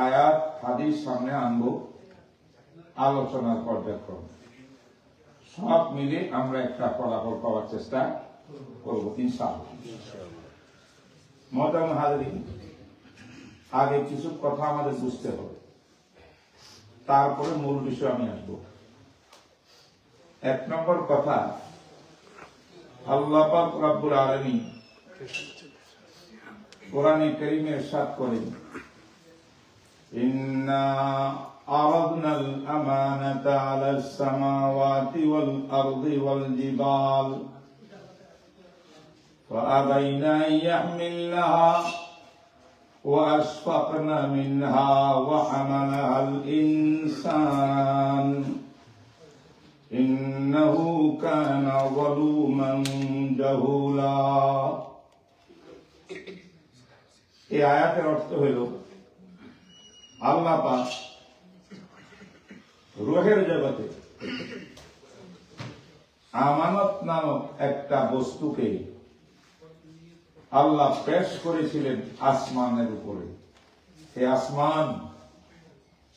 আয়াত হাদিস সামনে আনবো, আলোচনার পর্যায়ক্রম সব মিলে আমরা একটা ফলাফল পাওয়ার চেষ্টা করবো ইনশাআল্লাহ। মোহতারাম হাজরিন, আগে কিছু কথা আমাদের বুঝতে হবে, তারপরে মূল বিষয় আমি আসবো। 1 নম্বর কথা, আল্লাহ পাক রব্বুল আলামিন কোরআনে কারীমে ইরশাদ করেন, ইন্না আরাদনাল আমানাতা আলাস সামাওয়াতি ওয়াল আরদি ওয়াল জিবাল ফাআবাইনা ইয়াহমিলনাহা ওয়া আশফাকনা মিনহা ওয়া হামালাহাল ইনসান ইন্নাহু কানা যালুমান জাহুলা। এই আয়াতের অর্থ হইল, আল্লাহ পাক রূহের জগতে আমানত নামক একটা বস্তুকে আল্লাহ পেশ করেছিলেন আসমানের উপরে। এই আসমান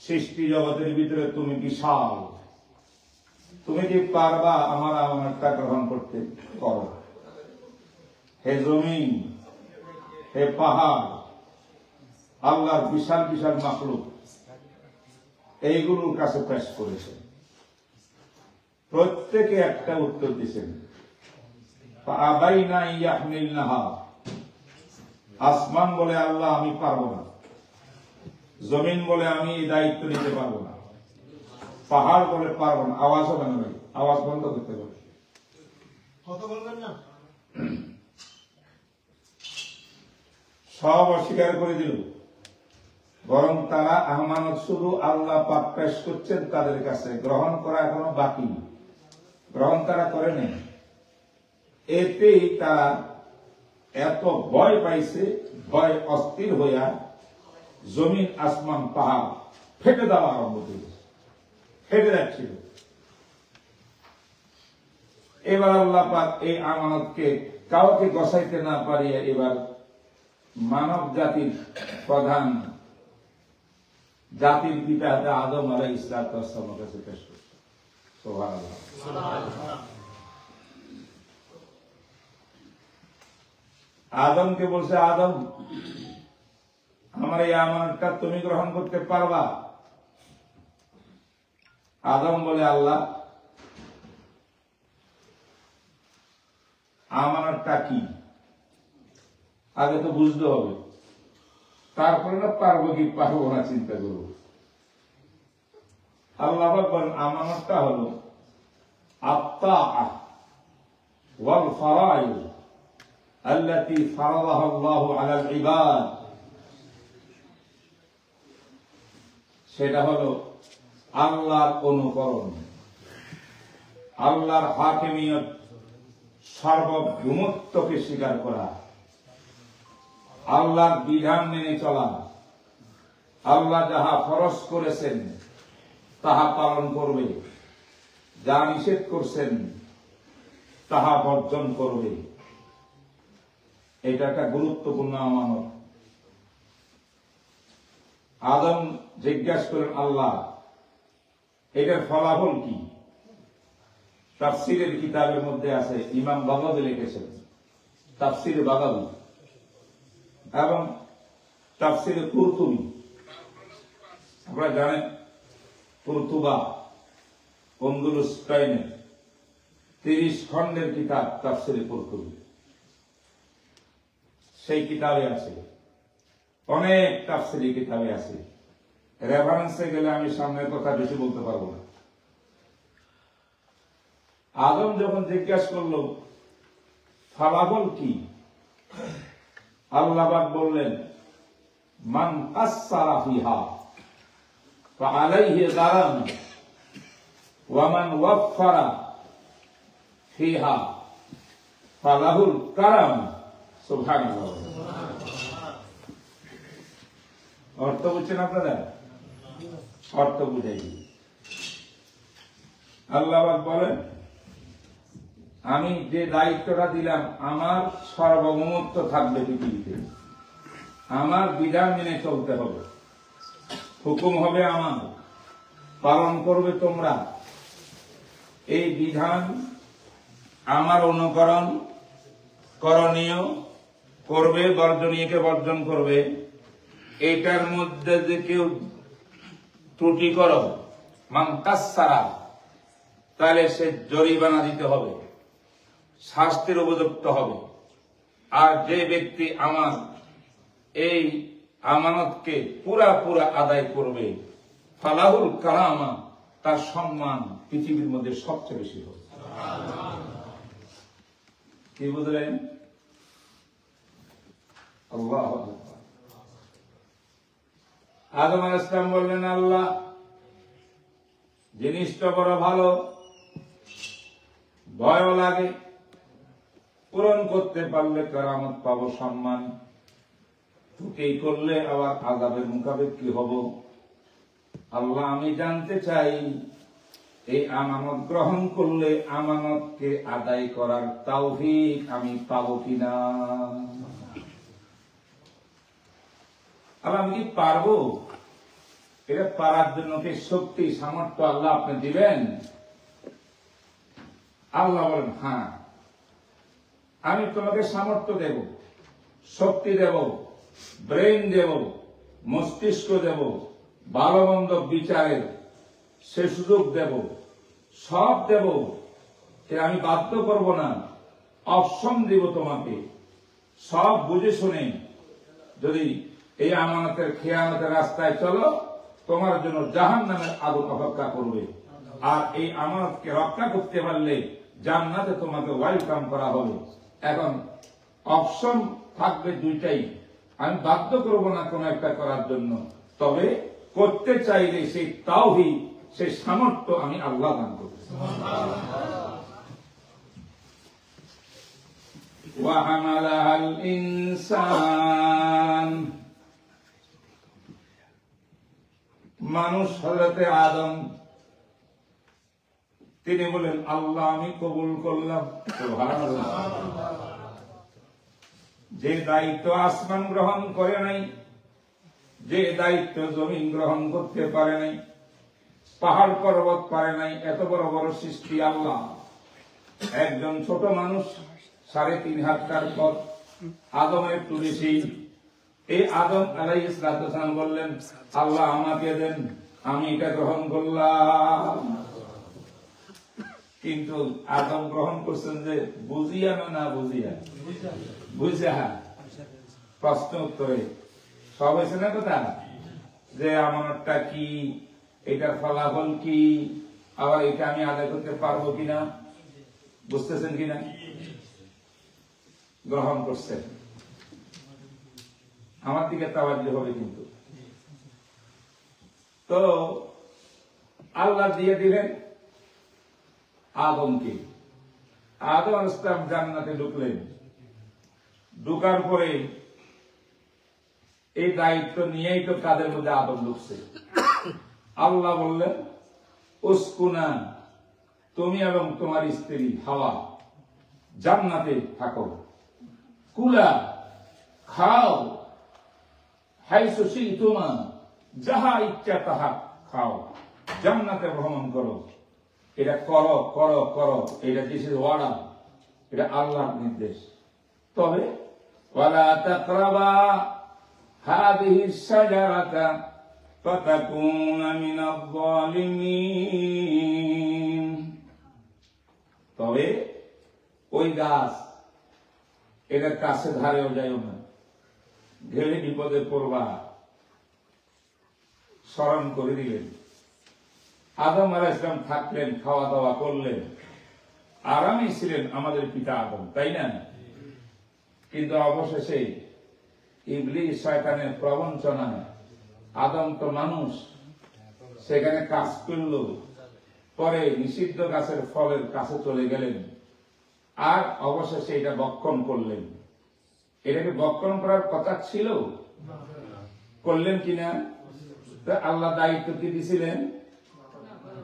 সৃষ্টি জগতের ভিতরে তুমি বিশাল, তুমি কি পারবা আমার আমানতটা গ্রহণ করতে? করো। হে জমিন, হে পাহাড়, আল্লাহর বিশাল বিশাল মাখলুক এইগুলোর কাছে পেশ করেছেন। প্রত্যেকে একটা উত্তর দিয়েছেন, ফাআবাইনা ইয়াহমিলনাহা। আসমান বলে আল্লাহ আমি পারবো না, জমিন বলে আমি এই দায়িত্ব নিতে পারবো না, পাহাড় বলে পারবো না। আওয়াজ হবে না ভাই, আওয়াজ বন্ধ করতে হবে, কথা বলবেন না। সব অস্বীকার করে দিল, বরং তারা আমানত শুধু আল্লাহ পাক পেশ করছেন তাদের কাছে, গ্রহণ করা এখনো বাকি, গ্রহণ তারা করে নেই। এতেই তারা এত ভয় পাইছে, ভয় অস্থির হইয়া জমিন আসমান পাহাড় ফেটে দেওয়া আরম্ভ করেছে, ফেটে যাচ্ছিল। এবার আল্লাহ পাক এই আমানতকে কাউকে গসাইতে না পারিয়া এবার মানব জাতির প্রধান জাতির পিতা আদম আলাইহিস সালামের কাছে পেশ করছে। সুবহানাল্লাহ। আদমকে বলছে, আদম আমার এই আমানতটা তুমি গ্রহণ করতে পারবা? আদম বলে, আল্লাহ আমানতটা কি আগে তো বুঝতে হবে, তারপরে না পারবো কি পারবো না চিন্তা করবো। আল্লাহ বলেন আমানতটা হলো আত-তাআহ ওয়াল ফারাইদ আল্লাতী ফারাদাহা আল্লাহু আলাল ইবাদ। সেটা হলো আল্লাহর অনুকরণ, আল্লাহর হাকিমিয়ত, সার্বভৌমত্বকে স্বীকার করা, আল্লাহর বিধান মেনে চলা, আল্লাহ যাহা ফরজ করেছেন তাহা পালন করবে, যা নিষেধ করছেন তাহা বর্জন করবে। এটা একটা গুরুত্বপূর্ণ আমানত। আদম জিজ্ঞাসা করেন, আল্লাহ এটার ফলাফল কি? তাফসীরের কিতাবের মধ্যে আছে, ইমাম বাগাবী লিখেছেন, তাফসীরে বাগাবী এবং তাফসীরে কুরতুবী। আপনারা জানেন কুরতুবা আন্দলুস স্পেনের 30 খণ্ডের কিতাব তাফসীরে কুরতুবী। সেই কিতাবে আছে, অনেক তাফসীরি কিতাবে আছে। রেফারেন্সে গেলে আমি সামনের কথা বেশি বলতে পারবো না। আদম যখন জিজ্ঞাসা করলো ফলাফল কি, আল্লাহ পাক বললেন, মান কাসসারা ফিহা ফাআলাইহি যারাম ওয়া মান ওয়াফফারা ফিহা ফালাহুল কারাম। সুবহানাল্লাহ। অর্থ বুঝছেন আপনারা? অর্থ বুঝাই। আল্লাহ পাক বলেন, আমি যে দায়িত্বটা দিলাম, আমার সার্বভৌমত্ব থাকবে পৃথিবীতে, আমার বিধান মেনে চলতে হবে। হুকুম হবে আমার, পালন করবে তোমরা। এই বিধান আমার অনুকরণ করণীয় করবে, বর্জনীয়কে বর্জন করবে। এটার মধ্যে যে কেউ ত্রুটি করো মানকাসারা, তাহলে সে জরিমানা দিতে হবে, শাস্তির উপযুক্ত হবে। আর যে ব্যক্তি আমার এই আমানতকে পুরা আদায় করবে, ফালাহুল কারামা, তার সম্মান পৃথিবীর মধ্যে সবচেয়ে বেশি হবে। কি বুঝলেন? আল্লাহু আকবার। আদম আলাইহিস সালাম বললেন, আল্লাহ, জিনিসটা বড় ভালো, ভয়ও লাগে, পূরণ করতে পারলে কারামত পাবো, সম্মান। ত্রুটি করলে আবার আযাবের মুখাপেক্ষী হব। আল্লাহ, আমি জানতে চাই এই আমানত গ্রহণ করলে আমানতকে আদায় করার তাওফীক আমি পাবো কিনা। আল্লাহ, আমি কি পারবো? এটা পারার জন্য কি শক্তি সামর্থ্য আল্লাহ আপনি দিবেন? আল্লাহ বলেন, হ্যাঁ, আমি তোমাকে সামর্থ্য দেব, শক্তি দেব, ব্রেন দেব, মস্তিষ্ক দেব, ভালো মন্দ বিচারের সে সুযোগ দেব, সব দেব। আমি বাধ্য করব না, অপশন দিব তোমাকে। সব বুঝে শুনে যদি এই আমানতের খেয়ানতের রাস্তায় চলো, তোমার জন্য জাহান্নামের আগুন অপেক্ষা করবে। আর এই আমানতকে রক্ষা করতে পারলে জান্নাতে তোমাকে ওয়েলকাম করা হবে। এখন অপশন থাকবে দুইটাই, আমি বাধ্য করব না কোন একটা করার জন্য, তবে করতে চাইলে সেই তাওহীদ, সেই সামর্থ্য আমি আল্লাহ দান করব। ওয়া হামালাহাল ইনসান, মানুষ হযরতে আদম, তিনি বলেন, আল্লাহ, আমি কবুল করলাম। সুবহানাল্লাহ। যে দায়িত্ব আসমান গ্রহণ করে নাই, যে দায়িত্ব জমিন গ্রহণ করতে পারে নাই, পাহাড় পর্বত পারে নাই, এত বড় বড় সৃষ্টি আল্লাহ, একজন ছোট মানুষ 3.5 হাত পথ, আদমের একটু বেশি। এই আদম আলাইহিস সালাম বললেন, আল্লাহ, আমাকে দেন, আমি এটা গ্রহণ করলাম। কিন্তু আদম গ্রহণ করছেন যে বুঝিয়া না বুঝিয়া, বুঝা প্রশ্ন উত্তরে সব হয়েছে না কথা, যে আমানতটা কি, এটার ফলাফল কি, আবার এটা আমি আদায় করতে পারবো কিনা, বুঝতেছেন কিনা? গ্রহণ করছেন। আমার দিকে তাওয়াজ্জুহ হবে কিন্তু। তো আল্লাহ দিয়ে দিলেন আদমকে। আদম আলাইহিস সালাম জান্নাতে ঢুকলেন। ঢুকার পরে এই দায়িত্ব নিয়েই তো কাদের মধ্যে আদম ঢুকছে। আল্লাহ বললেন, উসকুনা, তুমি এবং তোমার স্ত্রী হাওয়া জান্নাতে থাকো, কুলা, খাও, হাইসু শি'তুমা, যাহা ইচ্ছা তাহা খাও, জান্নাতে ভ্রমণ করো। এটা করো করো করো, এটা দিস ইজ ওয়ার্ডার, এটা আল্লাহর নির্দেশ। তবে ওয়ালা তাকরাবা হাদিহি শাজারাতা ফাতাকুনা মিনাজ জালিমিন, তবে ওই গাছ, এটার কাছে ধারেও যাইও না, গেলে বিপদে পড়বা। স্মরণ করে দিলেন। আদম আলাইহিস সালাম থাকলেন, খাওয়া দাওয়া করলেন, আরামে ছিলেন আমাদের পিতা আদম, তাই না? কিন্তু অবশেষে ইবলিস শয়তানের প্রবঞ্চনায়, আদম তো মানুষ, সেখানে কাজ করল, পরে নিষিদ্ধ গাছের ফলের কাছে চলে গেলেন, আর অবশেষে এটা ভক্ষণ করলেন। এটাকে ভক্ষণ করার কথা ছিল, করলেন কিনা? আল্লাহ দায়িত্ব কি দিছিলেন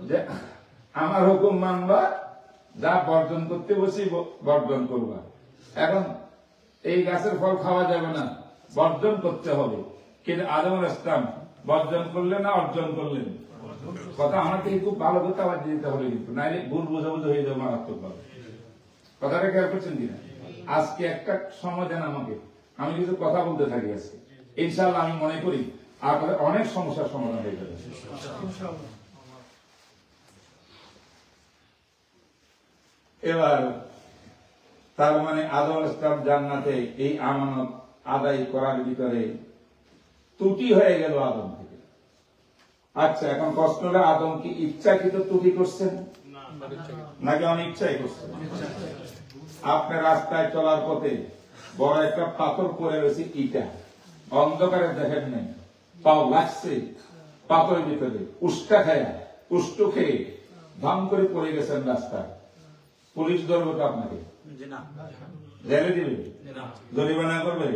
যে আমার হুকুম মানবা, যা বর্জন করতে বসি বর্জন করবা। এখন এই গাছের ফল খাওয়া যাবে না, বর্জন করতে হবে। কিন্তু আদম আলাইহিস সালাম বর্জন করলেন না অর্জন করলেন? কথা আমাকে খুব ভালো করতে আবার দিতে হবে, কিন্তু নাইলে ভুল বোঝাবুঝি হয়ে যাবে মারাত্মক ভাবে। কথাটা খেয়াল করছেন কিনা? আজকে একটা সময় দেন আমাকে, আমি কিছু কথা বলতে থাকি আজকে, ইনশাআল্লাহ আমি মনে করি আপনাদের অনেক সমস্যার সমাধান হয়ে যাবে। এবার তার মানে আদম আলাইহিস সালাম জান্নাতে এই আমানত আদায় করার ভিতরে ত্রুটি হয়ে গেল আদম থেকে। আচ্ছা, এখন প্রশ্ন হলো, আদম কি ইচ্ছাকৃত ত্রুটি করছেন নাকি অনিচ্ছাই করছেন? আপনার রাস্তায় চলার পথে বড় একটা পাথর পড়ে রয়েছে, ইটা অন্ধকারে দেখেন নাই, পাও লাগছে পাথরের ভিতরে, উষ্টা খায়া উষ্ট খেয়ে ধাম করে পড়ে গেছেন রাস্তায়, পুলিশ ধরবে তো আপনাকে? জেলে দিবে? জরিমানা করবে?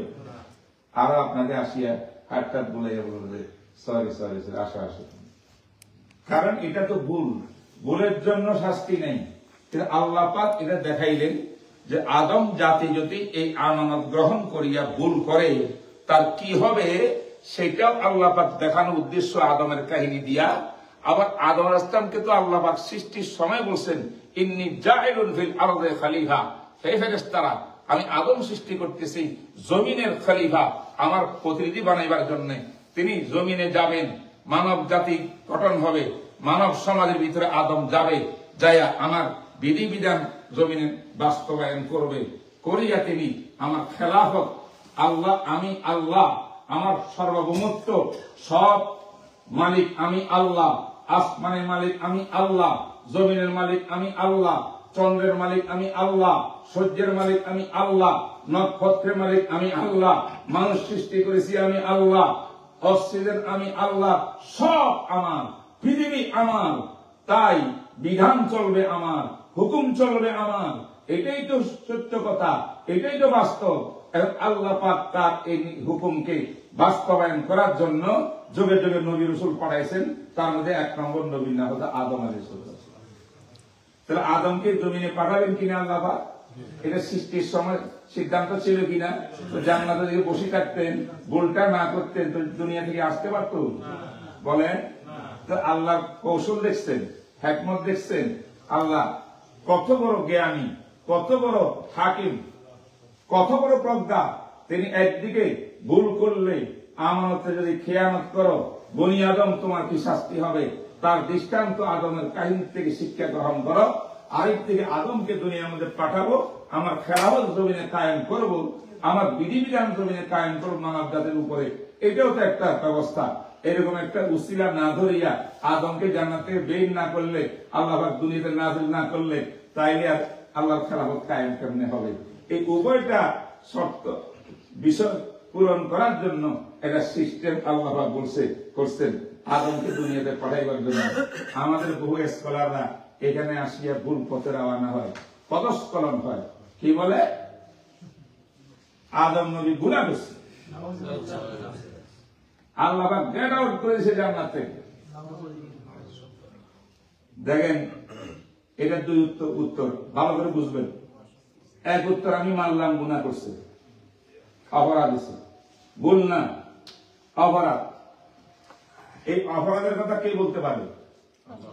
আরো আপনাকে আসিয়া হাত বলে বলবে সরি সরি সরি, আসো আসো। কারণ এটা তো ভুল, ভুলের জন্য শাস্তি নেই। আল্লাহ পাক এটা দেখাইলেন যে আদম জাতি যদি এই আমানত গ্রহণ করিয়া ভুল করে তার কি হবে, সেটাও আল্লাহ পাক দেখানোর উদ্দেশ্য আদমের কাহিনী দিয়া। আবার আদম আলাইহিস সালামকে তো আল্লাহ পাক সৃষ্টির সময় বলছেন, ইন্নী জাইলুন ফিল আরদি খলিফা, হে ফেরেশতারা, আমি আদম সৃষ্টি করতেছি জমিনের খলিফা, আমার প্রতিনিধি বানাইবার জন্য। তিনি জমিনে যাবেন, মানব জাতি গঠন হবে, মানব সমাজের ভিতরে আদম যাবে, যাইয়া আমার বিধিবিধান জমিনে বাস্তবায়ন করবে, করিয়া তিনি আমার খেলাফত, আল্লাহ আমি আল্লাহ, আমার সার্বভৌমত্ব, সব মালিক আমি আল্লাহ, আসমানের মালিক আমি আল্লাহ, জমিনের মালিক আমি আল্লাহ, চন্দ্রের মালিক আমি আল্লাহ, সূর্যের মালিক আমি আল্লাহ, নক্ষত্রের মালিক আমি আল্লাহ, মানুষ সৃষ্টি করেছি আমি আল্লাহ, অক্সিজেন আমি আল্লাহ, সব আমার, পৃথিবী আমার, তাই বিধান চলবে আমার, হুকুম চলবে আমার। এটাই তো সত্য কথা, এটাই তো বাস্তব। আল্লাহ পাক তার এই হুকুমকে বাস্তবায়ন করার জন্য যুগে যুগে নবী রাসূল পাঠাইছেন। তার মধ্যে এক নম্বর নবীর নাম হলো আদম আলাইহিস সালাম। তাহলে আদমকে জমিনে পাঠাবেন কিনা আল্লাহ পাক, এটা সৃষ্টির সময় সিদ্ধান্ত ছিল কিনা? তো জান্নাতে যদি বসে থাকতেন, ভুলটা না করতেন, তো দুনিয়া থেকে আসতে পারত? বলেন তো। আল্লাহর কৌশল দেখছেন, হিকমত দেখছেন। আল্লাহ কত বড় জ্ঞানী, কত বড় হাকিম, কত বড় প্রজ্ঞা। তিনি একদিকে ভুল করলে, আমানতে যদি খেয়ানত করো, বনি আদম তোমার কি শাস্তি হবে, তার দৃষ্টান্ত আদমের কাহিনী থেকে শিক্ষা গ্রহণ করো। আরেক থেকে আদমকে দুনিয়ার মধ্যে পাঠাবো, আমার খেলাফত জমিনে কায়েম করব, আমার বিধিবিধান জমিনে কায়েম করব মানব জাতির উপরে। এটাও তো একটা ব্যবস্থা। এরকম একটা উসিলা না ধরিয়া আদমকে জান্নাত থেকে বের না করলে, আল্লাহ পাক দুনিয়াতে নাযিল না করলে, তাইলে আর আল্লাহর খেলাফত কায়েম কেমনে হবে? এই উভয়টা শর্ত বিষয় পূরণ করার জন্য একটা সিস্টেম আল্লাহ পাক বলছে করছেন আদমকে দুনিয়াতে পাঠাইবার জন্য। আমাদের বহু স্কলাররা এখানে আসিয়া ভুল পথে রওনা হয়, পদস্খলন হয়। কি বলে? আদম নবী গুনাহ করছে, আল্লাহ পাক গেট আউট করেছে জান্নাত থেকে। দেখেন, এটা দুই উত্তর ভালো করে বুঝবেন। এক উত্তর, আমি মানলাম গুনাহ করছে, অপরাধ হয়েছে, ভুল না, অপরাধ। এই অপরাধের কথা কে বলতে পারে?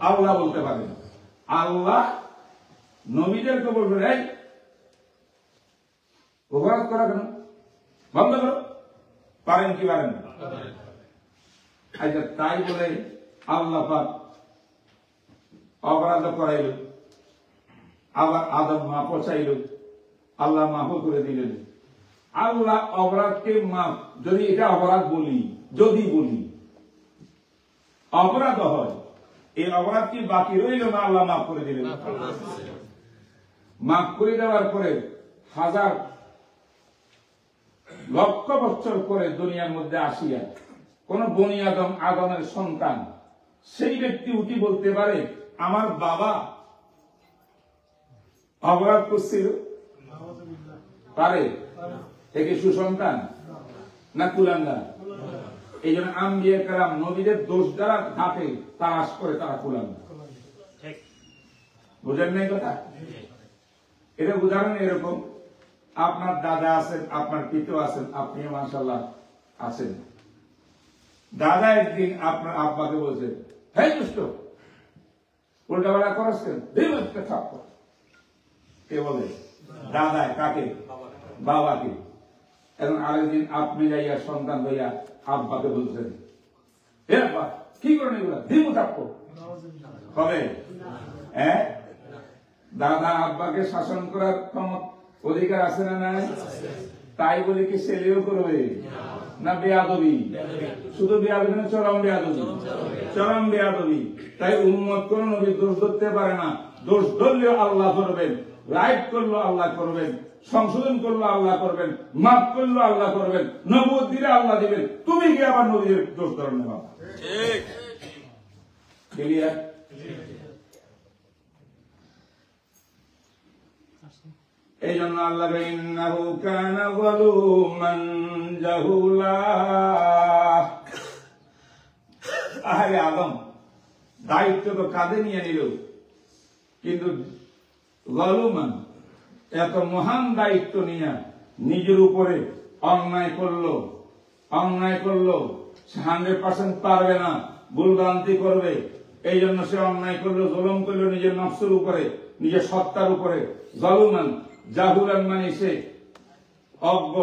আল্লাহ বলতে পারে। আল্লাহ নবীদেরকে বলবেন, এই অপরাধ করা কেন, বন্ধ করো। পারেন কি পারেন না? আচ্ছা, তাই বলে আল্লাহ পাক অপরাধ করাইল, আবার আদম মাফ চাইল, আল্লাহ মাফ করে দিলেন। আল্লাহ অপরাধকে মাফ, যদি এটা অপরাধ বলি, যদি বলি অপরাধ হয়, এই অপরাধ কি বাকি রইল না আল্লাহ মাফ করে দিলেন? মাফ করে দেওয়ার পরে হাজার লক্ষ বছর পরে দুনিয়ার মধ্যে আসিয়া কোন বনি আদম, আদমের সন্তান, সেই ব্যক্তি উঠি বলতে পারে আমার বাবা অপরাধ করছিল? পারে? থেকে সুসন্তান না কুলাঙ্গার? এই জন্য আম্বিয়া কেরাম নবীদের দোষ যারা ঘাটে তালাশ করে, তারা কুলাঙ্গার। বুঝেন নাই কথা? এটা উদাহরণ এরকম, আপনার দাদা আছেন, আপনার পিতা আছেন, আপনিও মাশাআল্লাহ আছেন। দাদা একদিন আপনার আব্বাকে বলছে, হ্যাঁ দুষ্ট, উল্টাপাল্টা করছেন, থাপ্পড়। কে বলে? দাদায়। কাকে? বাবাকে। এখন আরেকদিন আপনি যাইয়া সন্তান হইয়া আব্বাকে বলছেন, হে আব্বা কি করেন এগুলা, দিমু থাপ্পড়। কবে? হ্যাঁ, দাদা আব্বাকে শাসন করার অধিকার আছে না নাই? তাই বলে কি ছেলেও করবে না বেয়াদবি? শুধু বেয়াদবি না, চরম বেয়াদবি, চরম বেয়াদবি। তাই উম্মত কোন নবী দোষ ধরতে পারে না। দোষ ধরলেও আল্লাহ ধরবেন, রাইট করলো আল্লাহ করবেন, সংশোধন করলো আল্লাহ করবেন, মাফ করলো আল্লাহ করবেন, নবুয়ত দিলে আল্লাহ দিবেন। তুমি কি আবার নবীর দোষ ধরো না? বাবা ঠিক ক্লিয়ার? এই জন্য আল্লাহ ইন্নাহু কানা যালুমান জাহুলা। আরে আদম দায়িত্ব তো কাঁধে নিয়ে নিল, কিন্তু যালুমান এত মহান দায়িত্ব নিয়ে নিজের উপরে অন্যায় করলো, অন্যায় করলো। সে 100% পারবে না, ভুলভ্রান্তি করবে। এই জন্য সে অন্যায় করলো, জুলুম করলো নিজের নফসের উপরে, নিজের সত্তার উপরে। যালুমান জাহুলান মানে সে অজ্ঞ,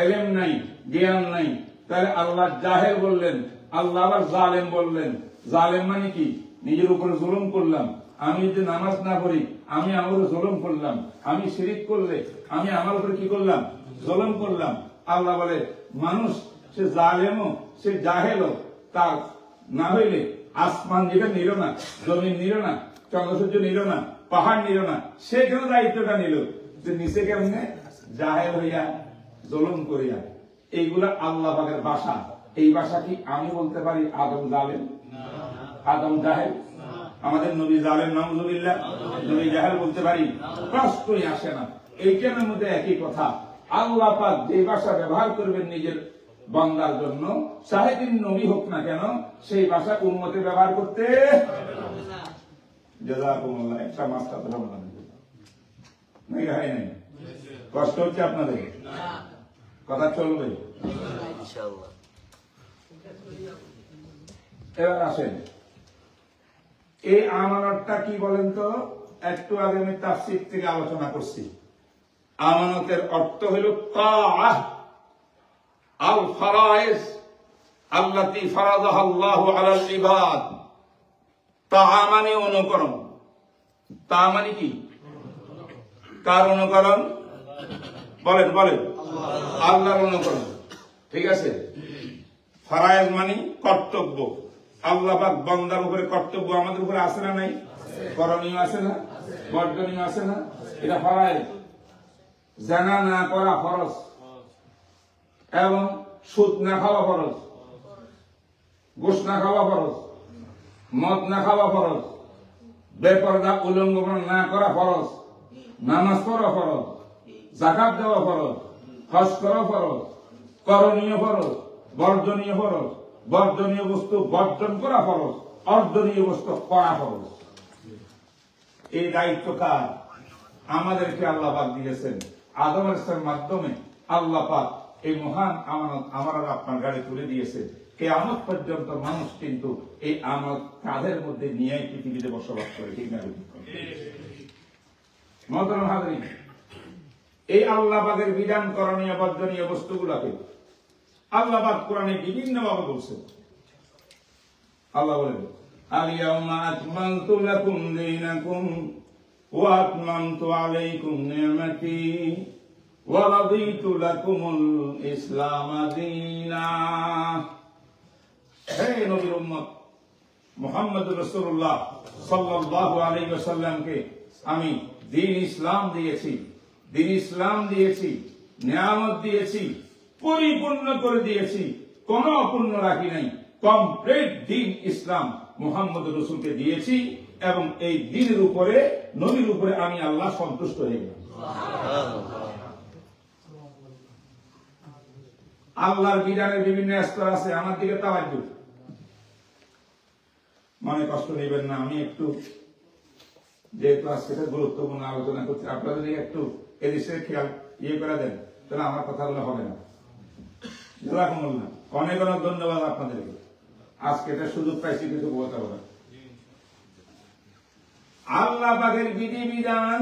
এলেম নাই, জ্ঞান নাই। তাহলে আল্লাহ জাহেল বললেন, আল্লাহ আবার জালেম বললেন। জালেম মানে কি? নিজের উপরে জুলুম করলাম। আমি যদি নামাজ না পড়ি আমি আমার উপরে জুলুম করলাম। আমি শিরিক করলে আমি আমার উপরে কি করলাম? জুলুম করলাম। আল্লাহ বলে মানুষ সে জালেমও, সে জাহেলও, তার না হইলে আসমান যেটা নিল না, জমিন নিল না, চন্দ্রসূর্য নিল না, পাহাড় নিল না, সে কেন দায়িত্বটা নিল? যে নিচে কেমনে জাহেল হইয়া জুলুম করিয়া। এইগুলা আল্লাহ পাকের ভাষা। এই ভাষা কি আমি বলতে পারি আদম জালেম, আদম জাহেল? আমাদের নবী জালেম নাউযুবিল্লাহ, নবী জাহেল বলতে পারি? প্রশ্নই আসে না। এইটার মধ্যে একই কথা। আল্লাহ পাক যে ভাষা ব্যবহার করবেন নিজের বান্দার জন্য, চাহে তিনি নবী হোক না কেন, সেই ভাষা উম্মতে ব্যবহার করতে জাযাকুমুল্লাহ। একটা মাস্টার তো বললাম নাই, হয় নাই? কষ্ট হচ্ছে আপনাদের? কথা চলবে ইনশাআল্লাহ। এবার আসেন, এই আমানতটা কি বলেন তো? একটু আগে আমি তাফসীর থেকে আলোচনা করছি। আমানতের অর্থ হল তাআহ আল ফারায়েজ আল্লাতী ফারাযাহা আল্লাহু আলাল ইবাদ। তাআ মানে অনুকরণ। তা মানে কি? কার অনুকরণ? বলেন বলেন। আল্লাহর অনুকরণ। ঠিক আছে। ফারায়েজ মানে কর্তব্য। আল্লাহ পাক বান্দার উপরে কর্তব্য আমাদের উপরে আছে না নাই? করণীয় আছে না? বর্জনীয় আছে না? এটা ফারায়েজ। জানা না করা ফরজ, এবং সুদ না খাওয়া ফরজ, ঘুষ না খাওয়া ফরজ, মদ না খাওয়া ফরজ, বেপরদা উলঙ্গ না করা ফরজ, নামাজ পড়া ফরজ, যাকাত দেওয়া ফরজ, হজ করা ফরজ, করণীয় ফরজ, বর্জনীয় ফরজ, বর্জনীয় বস্তু বর্জন করা ফরজ, অর্জনীয় বস্তু করা ফরজ। এই দায়িত্ব কার? আমাদেরকে আল্লাহ পাক দিয়েছেন। আদম আলাইহিস সালামের মাধ্যমে আল্লাহ পাক এই মহান আমানত আমার আর আপনার গাড়ি তুলে দিয়েছে। কিয়ামত পর্যন্ত মানুষ কিন্তু এই আমানত কাঁধের মধ্যে নিয়ে পৃথিবীতে বসবাস করে। ঠিক না? মুহতারাম হাজরিন, এই আল্লাহ পাকের বিধান করণীয় বর্জনীয় বস্তুগুলোকে আল্লাহ পাক কোরআনে বিভিন্ন ভাবে বলছেন। আল্লাহ বলেন, আল ইয়াউমা আকমালতু লাকুম দীনাকুম ওয়া আতমামতু আলাইকুম নি'মাতি ওয়া রাদিতু লাকুমুল ইসলাম দীনা। হে নবীর উম্মত মুহাম্মদুর রাসূলুল্লাহ সাল্লাল্লাহু আলাইহি ওয়াসাল্লামকে আমি দ্বীন ইসলাম দিয়েছি, দ্বীন ইসলাম দিয়েছি, নিয়ামত দিয়েছি, পরিপূর্ণ করে দিয়েছি, কোন অপূর্ণ রাখি নাই। কমপ্লিট দ্বীন ইসলাম মুহাম্মদ রাসূলকে দিয়েছি, এবং এই দ্বীনের উপরে নবীর উপরে আমি আল্লাহ সন্তুষ্ট হয়ে গেলাম। আল্লাহর বিধানের বিভিন্ন স্তর আছে। আমার দিকে তাওয়াজ্জু, মনে কষ্ট নেবেন না। আমি একটু যেহেতু আজকে গুরুত্বপূর্ণ আলোচনা করছি, আপনারা যদি একটু এদিকে খেয়াল করে দেন তাহলে আমার কথাগুলো হবে না। জাযাকুমুল্লাহ। অনেক অনেক ধন্যবাদ আপনাদেরকে, আজকে এটা সুযোগ পাইছি কিছু বলতে হবে। আল্লাহ পাকের বিধিবিধান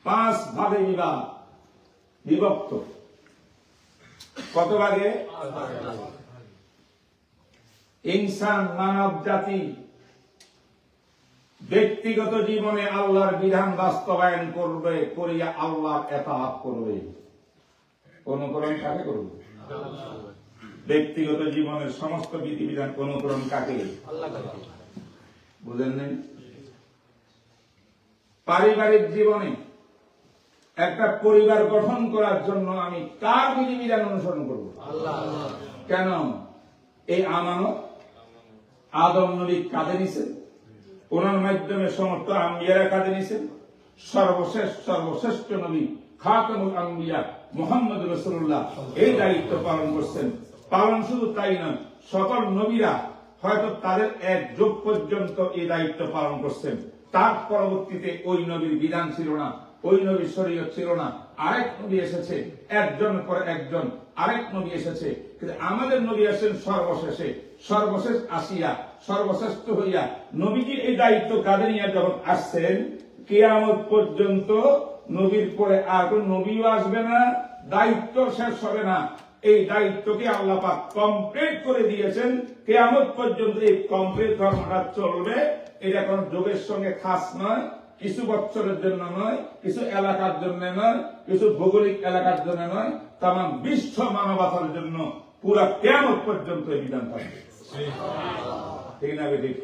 5 ভাগে বিভক্ত। কত ভাগে? ইনসান মানব জাতি ব্যক্তিগত জীবনে আল্লাহর বিধান বাস্তবায়ন করবে, করিয়া আল্লাহর ইতাআত করবে। অনুকরণ কাকে করবে? ব্যক্তিগত জীবনের সমস্ত বিধিবিধান অনুকরণ কাকে? বুঝেন নাই? পারিবারিক জীবনে একটা পরিবার গঠন করার জন্য আমি কার বিধিবিধান অনুসরণ করব? কেন? এই আমানত আদম নবী কাঁধে নিছেন, ওনার মাধ্যমে সমস্ত আম্বিয়ারা কাঁধে নিছেন। সর্বশ্রেষ্ঠ নবী খাতামুল আম্বিয়া মুহাম্মদ রাসূলুল্লাহ এই দায়িত্ব পালন করছেন। পালন শুধু তাই নয়, সকল নবীরা হয়তো তাদের এক যুগ পর্যন্ত এই দায়িত্ব পালন করছেন। তার পরবর্তীতে ওই নবীর বিধান ছিল না, ওই নবীর শরীয়ত ছিল না, আরেক নবী এসেছে, একজন পরে একজন আরেক নবী এসেছে। কিন্তু আমাদের নবী আসেন সর্বশেষে, সর্বশেষ আসিয়া সর্বশ্রেষ্ঠ হইয়া নবীজি এই দায়িত্ব কাঁধে নিয়ে যখন আসছেন, কিয়ামত পর্যন্ত নবীর পরে আর কোন নবীও আসবে না, দায়িত্ব শেষ হবে না। এই দায়িত্বকে আল্লাহ পাক কমপ্লিট করে দিয়েছেন। কিয়ামত পর্যন্ত এই কমপ্লিট ধর্মটা চলবে। এটা কোন যুগের সঙ্গে খাস নয়, কিছু বছরের জন্য নয়, কিছু এলাকার জন্য নয়, কিছু ভৌগোলিক এলাকার জন্য নয়, তামাম বিশ্ব মানবতার জন্য পুরা কিয়ামত পর্যন্ত এই বিধান থাকবে। ঠিক না? ঠিক।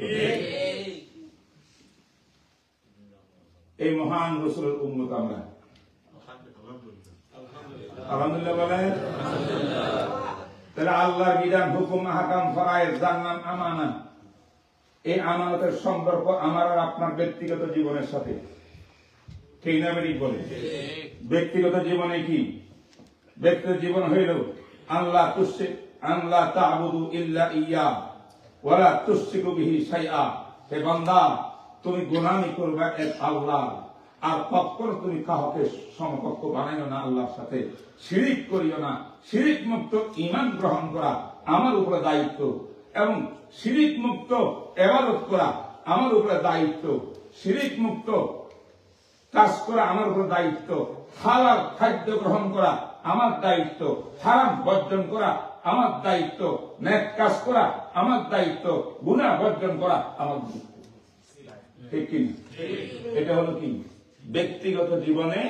এই মহান রাসূলের উম্মত আমরা, আলহামদুলিল্লাহ বলেন। তাহলে আল্লাহর বিধান, হুকুম, আহকাম, ফরায়েজ, যার নাম আমানা, এই আমানতের সম্পর্ক আমার আর আপনার ব্যক্তিগত জীবনের সাথে। ঠিক না? ঠিক বলে। ব্যক্তিগত জীবনে কি? ব্যক্তিগত জীবন হইল আল্লাহ তা'বুদু ইল্লা ইয়্যা ওয়া লা তুশরিকু বিহি শাইআ। হে বান্দা, তুমি গোলামি করবে এক আল্লাহ, আর কখনো তুমি কাউকে সমকক্ষ বানাইও না আল্লাহর সাথে, শিরিক করিও না। শিরিক মুক্ত ঈমান গ্রহণ করা আমার উপরে দায়িত্ব, এবং শিরিক মুক্ত ইবাদত করা আমার উপরে দায়িত্ব। শিরিক মুক্ত কাজ করা আমার উপরে দায়িত্ব। হালাল খাদ্য গ্রহণ করা আমার দায়িত্ব। হারাম বর্জন করা আমার দায়িত্ব। নেক কাজ করা আমার দায়িত্ব। গুনাহ বর্জন করা আমার দায়িত্ব। ঠিক কি? এটা হলো কি? ব্যক্তিগত জীবনে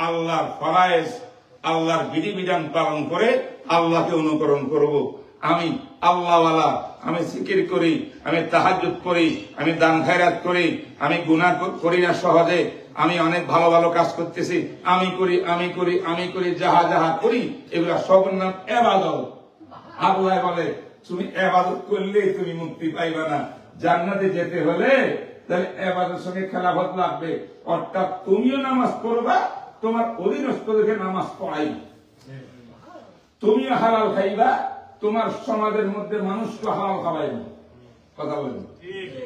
আল্লাহর ফরায়েজ, আল্লাহর বিধিবিধান পালন করে আল্লাহকে অনুকরণ করব। আমি আল্লাহওয়ালা, আমি জিকির করি, আমি তাহাজ্জুদ করি, আমি দান খায়রাত করি, আমি গুনাহ করি না সহজে, আমি অনেক ভালো ভালো কাজ করতেছি, আমি করি যাহা যাহা করি, এগুলা সব নাম ইবাদত। আল্লাহ বলে তুমি ইবাদত করলে তুমি মুক্তি পাইবা না, জান্নাতে যেতে হলে তাহলে ইবাদতের সঙ্গে খেলাফত লাগবে। অর্থাৎ তুমিও নামাজ পড়বা, তোমার অধীনস্থদেরকে নামাজ পড়াইবা, তুমিও হালাল খাইবা, তোমার সমাজের মধ্যে মানুষকে হালাল খাওয়াইবা। কথা বলবে।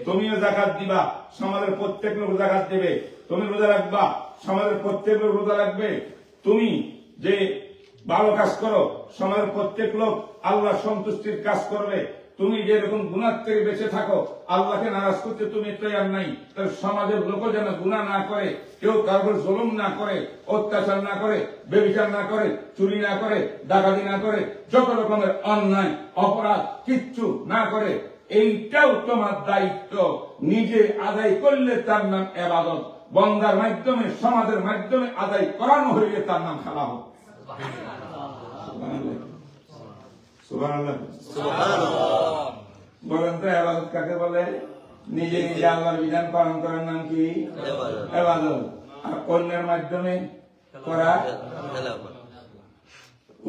তুমিও যাকাত দিবা, সমাজের প্রত্যেক লোক যাকাত দেবে। তুমি রোজা রাখবা, সমাজের প্রত্যেক লোক রোজা রাখবে। তুমি যে ভালো কাজ করো, সমাজের প্রত্যেক লোক আল্লাহ সন্তুষ্টির কাজ করবে। তুমি যেরকম গুনাহ থেকে বেঁচে থাকো, আল্লাহকে নারাজ করতে তুমি তৈয়ার নাই, তাহলে সমাজের লোক যেন গুনাহ না করে, কেউ কারোর জুলুম না করে, অত্যাচার না করে, ব্যভিচার না করে, চুরি না করে, ডাকাতি না করে, যত রকমের অন্যায় অপরাধ কিচ্ছু না করে, এইটাও তোমার দায়িত্ব। নিজে আদায় করলে তার নাম ইবাদত, বন্দার মাধ্যমে সমাজের মাধ্যমে আদায় করানো হইলে তার নাম খেলাফত। সুবহানাল্লাহ। বলেন তো ইবাদত কাকে বলে? নিজে নিজে আল্লাহর বিধান পালন করার নাম কি? ইবাদত। আর অন্যের মাধ্যমে করা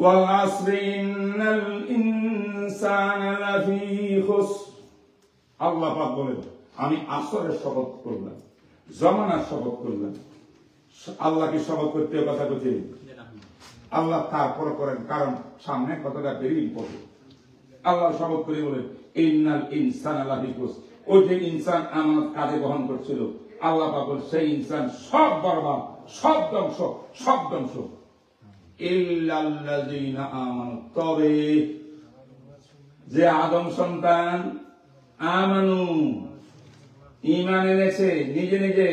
ওয়াল আসরি ইন্নাল ইনসানা লাফি খুসর। আল্লাহ পাক বলেন আমি আসরের শপথ করলাম, জমানার শপথ করলাম। আল্লাহকে শপথ করতে কথা বলতে আল্লাহ তারপর করেন, কারণ সামনে কথাটা ভেরি ইম্পর্টেন্ট। আল্লাহ শপথ করে বলেন ইন্নাল ইনসানা লাফি খুসর। ওই যে ইনসান আমানত কাঁধে বহন করছিল, আল্লাহ পাক বলেন সেই ইনসান সব বরবাদ, সব ধ্বংস, সব ধ্বংস। ইল্লাল্লাযীনা আমানু, তবে যে আদম সন্তান আমানু, ঈমান এনেছে নিজে নিজে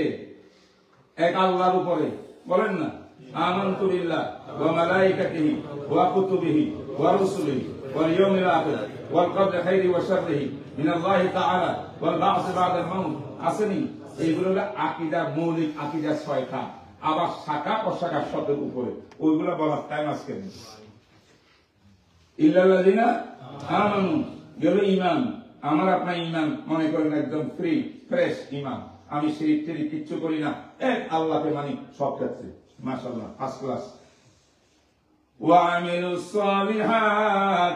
এক আল্লাহর উপরে, বলেন না আমানতু বিল্লাহ ওয়া মালাইকাতিহি ওয়া কুতুবিহি ওয়া রুসুলিহি ওয়াল ইয়াউমিল আখির ওয়াল কদরি খাইরি ওয়া শাররিহি মিনাল্লাহি তাআলা ওয়াল বা'স বা'দাল মাউত। আসেনি? এইগুলো হলো আকীদা, মৌলিক আকীদা ছয়টা। আবার শাখা প্রশাখা শতের উপরে, ওইগুলো বলার টাইম আজকে নেই। ইল্লাল্লাযীনা আমানু গেল ঈমান। আমার আপনার ঈমান মনে করেন একদম ফ্রি ফ্রেশ ঈমান, আমি শিরিক টিরিক কিচ্ছু করি না, এক আল্লাহকে মানি সব ক্ষেত্রে, মাশাআল্লাহ ফার্স্ট ক্লাস। ওয়া আমিলুস সালিহাত,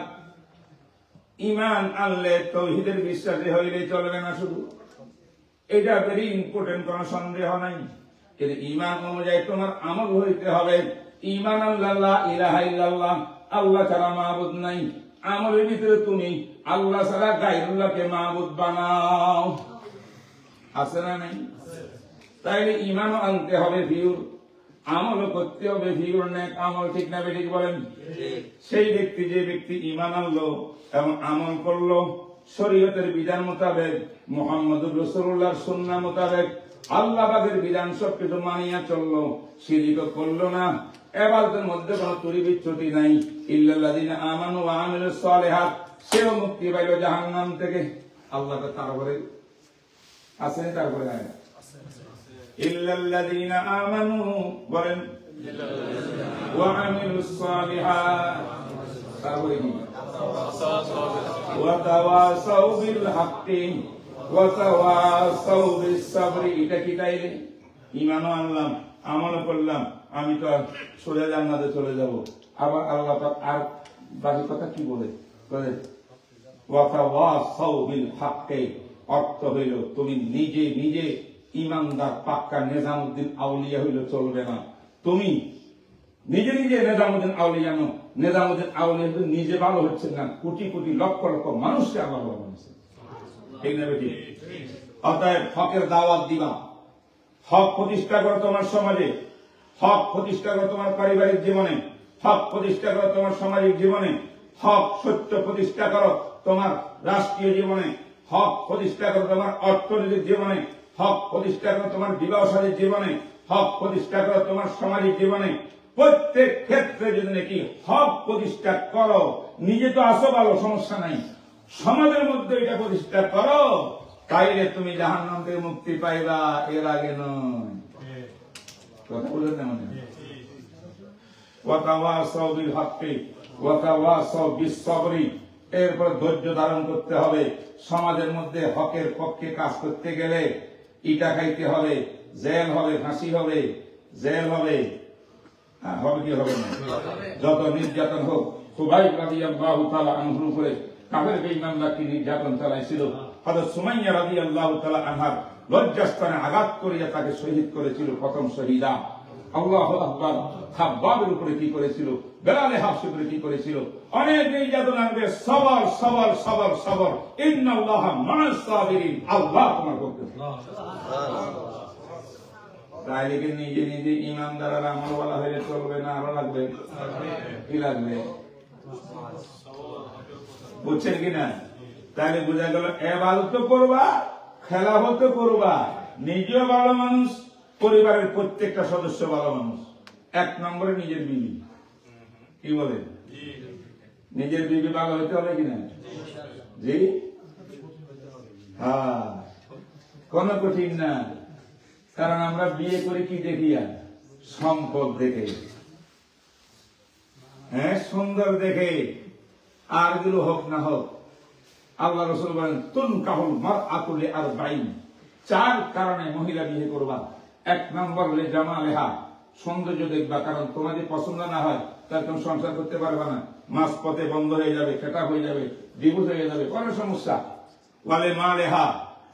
ঈমান আনলে তাওহীদের বিশ্বাসী হইলে চলবে না শুধু, এটা ভেরি ইম্পর্টেন্ট, কোনো সন্দেহ নাই। এর ঈমান অনুযায়ী তোমার আমল হইতে হবে। ঈমান আল্লাহ ইলাহা ইল্লাল্লাহ, আল্লাহ ছাড়া মাবুদ নাই। আমলের ভিতরে তুমি আল্লাহ ছাড়া গায়রুল্লাহকে মাবুদ বানাও, আছে না নাই? তাইলে ঈমানও আনতে হবে ভিউর, আমলও করতে হবে ভিউর, নেক আমল, ঠিক না বেঠিক বলেন? সেই ব্যক্তি, যে ব্যক্তি ঈমান আনলো এবং আমল করলো শরীয়তের বিধান মোতাবেক, মুহাম্মদুর রাসূলুল্লাহর সুন্নাহ মোতাবেক, আল্লাহ পাকের বিধান সবকিছু মানিয়া চললো, শিরকও করলো না, ইবাদতের মধ্যে কোনো ত্রুটি বিচ্যুতি নাই, ইল্লাল্লাযীনা আমানু ওয়া আমিলুস সালিহাত, সেও মুক্তি পাইল জাহান্নাম থেকে। আল্লাহ তারপরে আছে, তারপরে ইল্লাল্লাযীনা আমানু, বলেন ওয়া আমিলুস সালিহাত, তারপরে কি? ওয়া তাওয়াসাউ বিল হাক্কি ওয়া তাওয়াসাউ বিস সাবরি। এটা কি তাইলে? ঈমানও আনলাম, আমলও করলাম, আমি তো সোজা জান্নাতে চলে যাব। আবার আল্লাহ পাক আর বাকি কথা কি বলে? ওয়া তাওয়াসাউ বিল হাক্কি, অর্থ হইল তুমি নিজে নিজে ঈমানদার পাক্কা নিজামউদ্দিন আউলিয়া হইল চলবে না, তুমি নিজে নিজে নিজামউদ্দিন আউলিয়া নো। নিজামউদ্দিন আউলিয়া নিজে ভালো হচ্ছে না, কোটি কোটি লক্ষ লক্ষ মানুষকে আল্লাহ ভালো বানাইছে, ঠিক না বেটি? অতএব হকের দাওয়াত দিবা, হক প্রতিষ্ঠা করো তোমার সমাজে, হক প্রতিষ্ঠা করো তোমার পারিবারিক জীবনে, হক প্রতিষ্ঠা করো তোমার সামাজিক জীবনে, হক সত্য প্রতিষ্ঠা করো তোমার রাষ্ট্রীয় জীবনে, হক প্রতিষ্ঠা করো তোমার অর্থনৈতিক জীবনে, হক প্রতিষ্ঠা করো তোমার বিবাহ সাদীর জীবনে, হক প্রতিষ্ঠা করো তোমার সামাজিক জীবনে। প্রত্যেক ক্ষেত্রে যদি নাকি হক প্রতিষ্ঠা করো, নিজে তো আসো ভালো, সমস্যা নাই, সমাজের মধ্যে এটা প্রতিষ্ঠা করো, তাইলে তুমি জাহান্নাম থেকে মুক্তি পাইবা, এর আগে নয়। কথা বলেন না? মানে ওয়া তাওয়াসাউ বিল হাক্কি ওয়া তাওয়াসাউ বিস সাবরি, এরপর ধৈর্য ধারণ করতে হবে। সমাজের মধ্যে হকের পক্ষে কাজ করতে গেলে ইটা খাইতে হবে, জেল হবে, ফাঁসি হবে, জেল হবে, হবে কি হবে না? যত নির্যাতন হোক, খুবাইব রাদিয়াল্লাহু তাআলা আনহুর উপরে কাফের বেঈমানরা কি নির্যাতন চালাইছিল, হযরত সুমাইয়া রাদিয়াল্লাহু তাআলা আনহার লজ্জাস্থানে আঘাত করিয়া তাকে শহীদ করেছিল প্রথম শহীদা। আল্লাহু আকবার। খাব্বাবের উপরে কি করেছিল, বেলালে হাবশির উপরে কি করেছিল, অনেক নির্যাতন আসবে, সবর সবর সবর সবর, ইন্নাল্লাহা মা'আস সাবিরিন, আল্লাহ তোমার পক্ষে। তাইলে কি নিজে নিজে ঈমানদার আর আমলওয়ালা হয়ে চলবে না, আরো লাগবে? কি লাগবে? বুঝছেন কিনা? তাহলে বোঝা গেল ইবাদত করবা, খেলাফত করবা, নিজেও ভালো মানুষ, পরিবারের প্রত্যেকটা সদস্য ভালো মানুষ। এক নম্বরে নিজের বিবি, কি বলে? নিজের বিবি ভালো হইতে হবে কিনা? জি, হ্যাঁ, কোন কঠিন না। কারণ আমরা বিয়ে করে কি দেখিয়া? সম্পদ দেখে, হ্যাঁ, সুন্দর দেখে, আর গুলো হোক না হোক। আল্লাহ রাসূল বলেন তুনকাহুল মারআতু লিআরবাঈন, চার কারণে মহিলা বিয়ে করবা। এক নম্বর লে জামালেহা, সৌন্দর্য দেখবা, কারণ তোমার যদি পছন্দ না হয় তাহলে তুমি সংসার করতে পারবে না, মাঝ পথে বন্ধ হয়ে যাবে, কেটা হয়ে যাবে, ডিভোর্স হয়ে যাবে, অনেক সমস্যা। ওয়ালে মালেহা,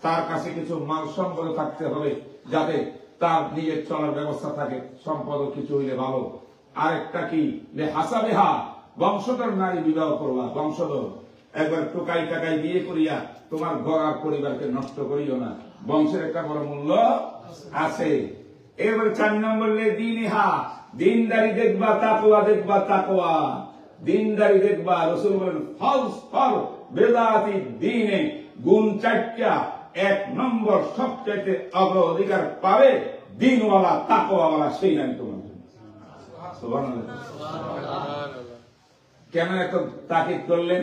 তার কাছে কিছু মাল সম্পদ থাকতে হবে যাতে তার নিজের চলার ব্যবস্থা থাকে, সম্পদ কিছু হইলে ভালো। আরেকটা কি, লে হাসাবেহা, বংশধর নারী বিবাহ করবা, বংশধর। একবার টোকাই টাকাই বিয়ে করিয়া তোমার ঘর আর পরিবারকে নষ্ট করিও না, বংশের একটা বড় মূল্য আছে। এবারে 4 নম্বর দিনহা, দিনদারি দেখবা, তাকওয়া দেখবা, তাকওয়া দিনদারি দেখবা। রাসূল বলেন ফাউসফার বিদাতি দ্বীনে, গুণ 4টা। 1 নম্বর সবচেয়ে অগ্রাধিকার পাবে দ্বীনওয়ালা, তাকওয়াওয়ালা, সেই নাম তোমার জন্য। সুবহানাল্লাহ। কেন এত তাকিদ করলেন?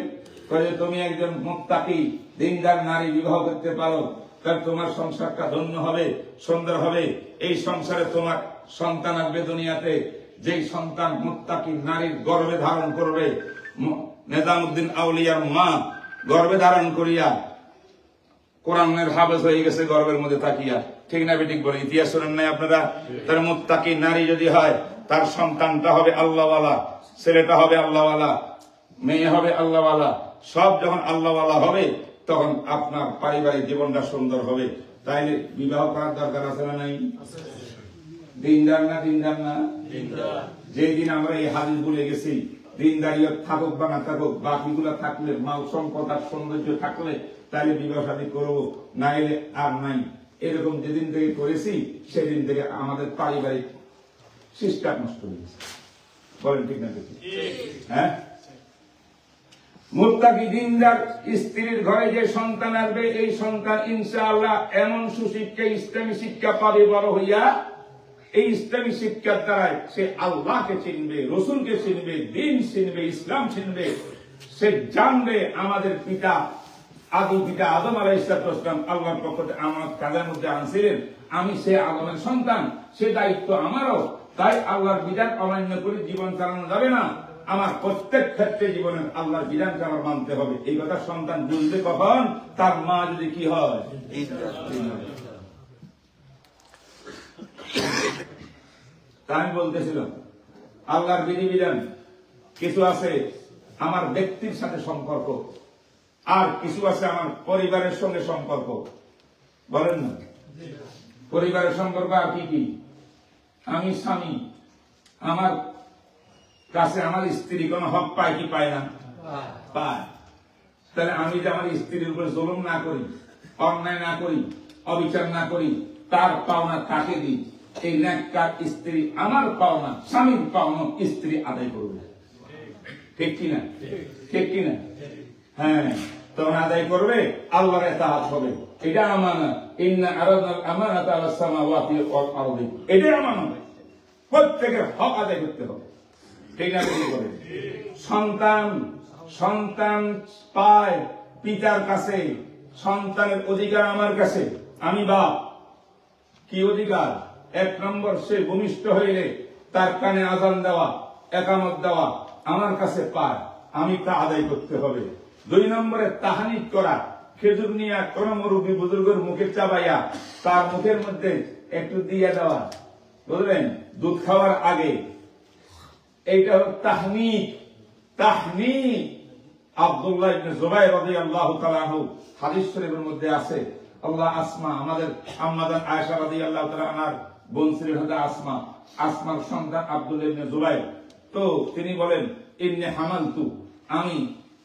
তুমি একজন মুত্তাকি দিনদার নারী বিবাহ করতে পারো, তাহলে তোমার সংসারটা ধন্য হবে, সুন্দর হবে। এই সংসারে তোমার সন্তান আসবে দুনিয়াতে, যেই সন্তান মুত্তাকি নারীর গর্ভে ধারণ করবে। নিজামউদ্দিন আউলিয়ার মা গর্ভে ধারণ করিয়া কোরআনের হাফেজ হয়ে গেছে গর্ভের মধ্যে তাকিয়া, ঠিক না বেঠিক বলে? ইতিহাস শোনেন নাই আপনারা? তার মুত্তাকি নারী যদি হয়, তার সন্তানটা হবে আল্লাহওয়ালা, ছেলেটা হবে আল্লাহওয়ালা, মেয়ে হবে আল্লাহওয়ালা। সব যখন আল্লাহওয়ালা হবে, তখন আপনার পারিবারিক জীবনটা সুন্দর হবে। তাইলে বিবাহ করার দরকার আছে না নাই? দিনদার না দিনদার না? যেদিন আমরা এই হাদিস ভুলে গেছি, দিনদারিও থাকুক বা না থাকুক, বাকিগুলা থাকলে, মাল সম্পদ আর সৌন্দর্য থাকলে তাহলে বিবাহ শাদী করবো, নাইলে আর নাই। এরকম যেদিন থেকে করেছি, সেদিন থেকে আমাদের পারিবারিক সিস্টেম নষ্ট হয়ে গেছে। বলেন ঠিক না? হ্যাঁ, মুত্তাকি দিনদার স্ত্রীর ঘরে যে সন্তান আসবে, এই সন্তান ইনশাআল্লাহ এমন সুশিক্ষা, ইসলামী শিক্ষা পাবে বড় হইয়া। এই ইসলামী শিক্ষার দ্বারা সে আল্লাহকে চিনবে, রসুলকে চিনবে, দিন চিনবে, ইসলাম চিনবে। সে জানবে আমাদের পিতা আদি পিতা আদম আলাইহিস সালাম আল্লাহর পক্ষ থেকে আমার কাজের মধ্যে আনছিলেন, আমি সে আদমের সন্তান, সে দায়িত্ব আমারও। তাই আল্লাহর বিধান অমান্য করে জীবন চালানো যাবে না। আমার প্রত্যেক ক্ষেত্রে জীবনের আল্লাহর বিধানকে আমার মানতে হবে। এই কথা সন্তান বুঝবে কখন? তার মা যদি কি হয়। তা আমি বলতেছিলাম, আল্লাহর বিধিবিধান কিছু আছে আমার ব্যক্তির সাথে সম্পর্ক, আর কিছু আছে আমার পরিবারের সঙ্গে সম্পর্ক। বলেন না? পরিবারের সম্পর্ক আর কি কি? আমি স্বামী, আমার কাছে আমার স্ত্রী কোন হক পায় কি পায় না? পায়। তাহলে আমি যে আমার স্ত্রীর উপরে জুলুম না করি, অন্যায় না করি, অবিচার না করি, তার পাওনা কাকে দিই? এই নেককার স্ত্রী আমার পাওনা, স্বামীর পাওনা স্ত্রী আদায় করবে। ঠিক কিনা? ঠিক কিনা? হ্যাঁ, তখন আদায় করবে, আল্লাহর ইতাআত হবে। এটা আমানত। ইন্না আরাদনাল আমানাতা আলাস সামাওয়াতি ওয়াল আরদি, এটা আমানত। প্রত্যেকের হক আদায় করতে হবে। ঠিক না? সন্তান পায় পিতার কাছে, সন্তানের অধিকার আমার কাছে। আমি বাপ, কি অধিকার? 1 নম্বর, সে ভূমিষ্ঠ হইলে তার কানে আযান দেওয়া, একামত দেওয়া আমার কাছে পায়, আমি তা আদায় করতে হবে। 2 নম্বরে তাহনিক করা, খেজুর নিয়ে কোন মুরব্বী বুজুর্গের মুখে চাবাইয়া তার মুখের মধ্যে একটু দিয়ে দেওয়া, বুঝলেন? দুধ খাওয়ার আগে। এইটা হল তাহনিক। তাহনিক আব্দুল্লাহ ইবনে জুবাইর রাদিয়াল্লাহু তাআলা আনহু হাদিস শরীফের মধ্যে আছে। আল্লাহ আসমা, আমাদের আম্মাজান আয়েশা রাদিয়াল্লাহু তাআলা আনহার বোন ছিলেন আসমা, আসমার সন্তান আব্দুল্লাহ ইবনে জুবাইর। তো তিনি বলেন, ইন্নী হামালতু, আমি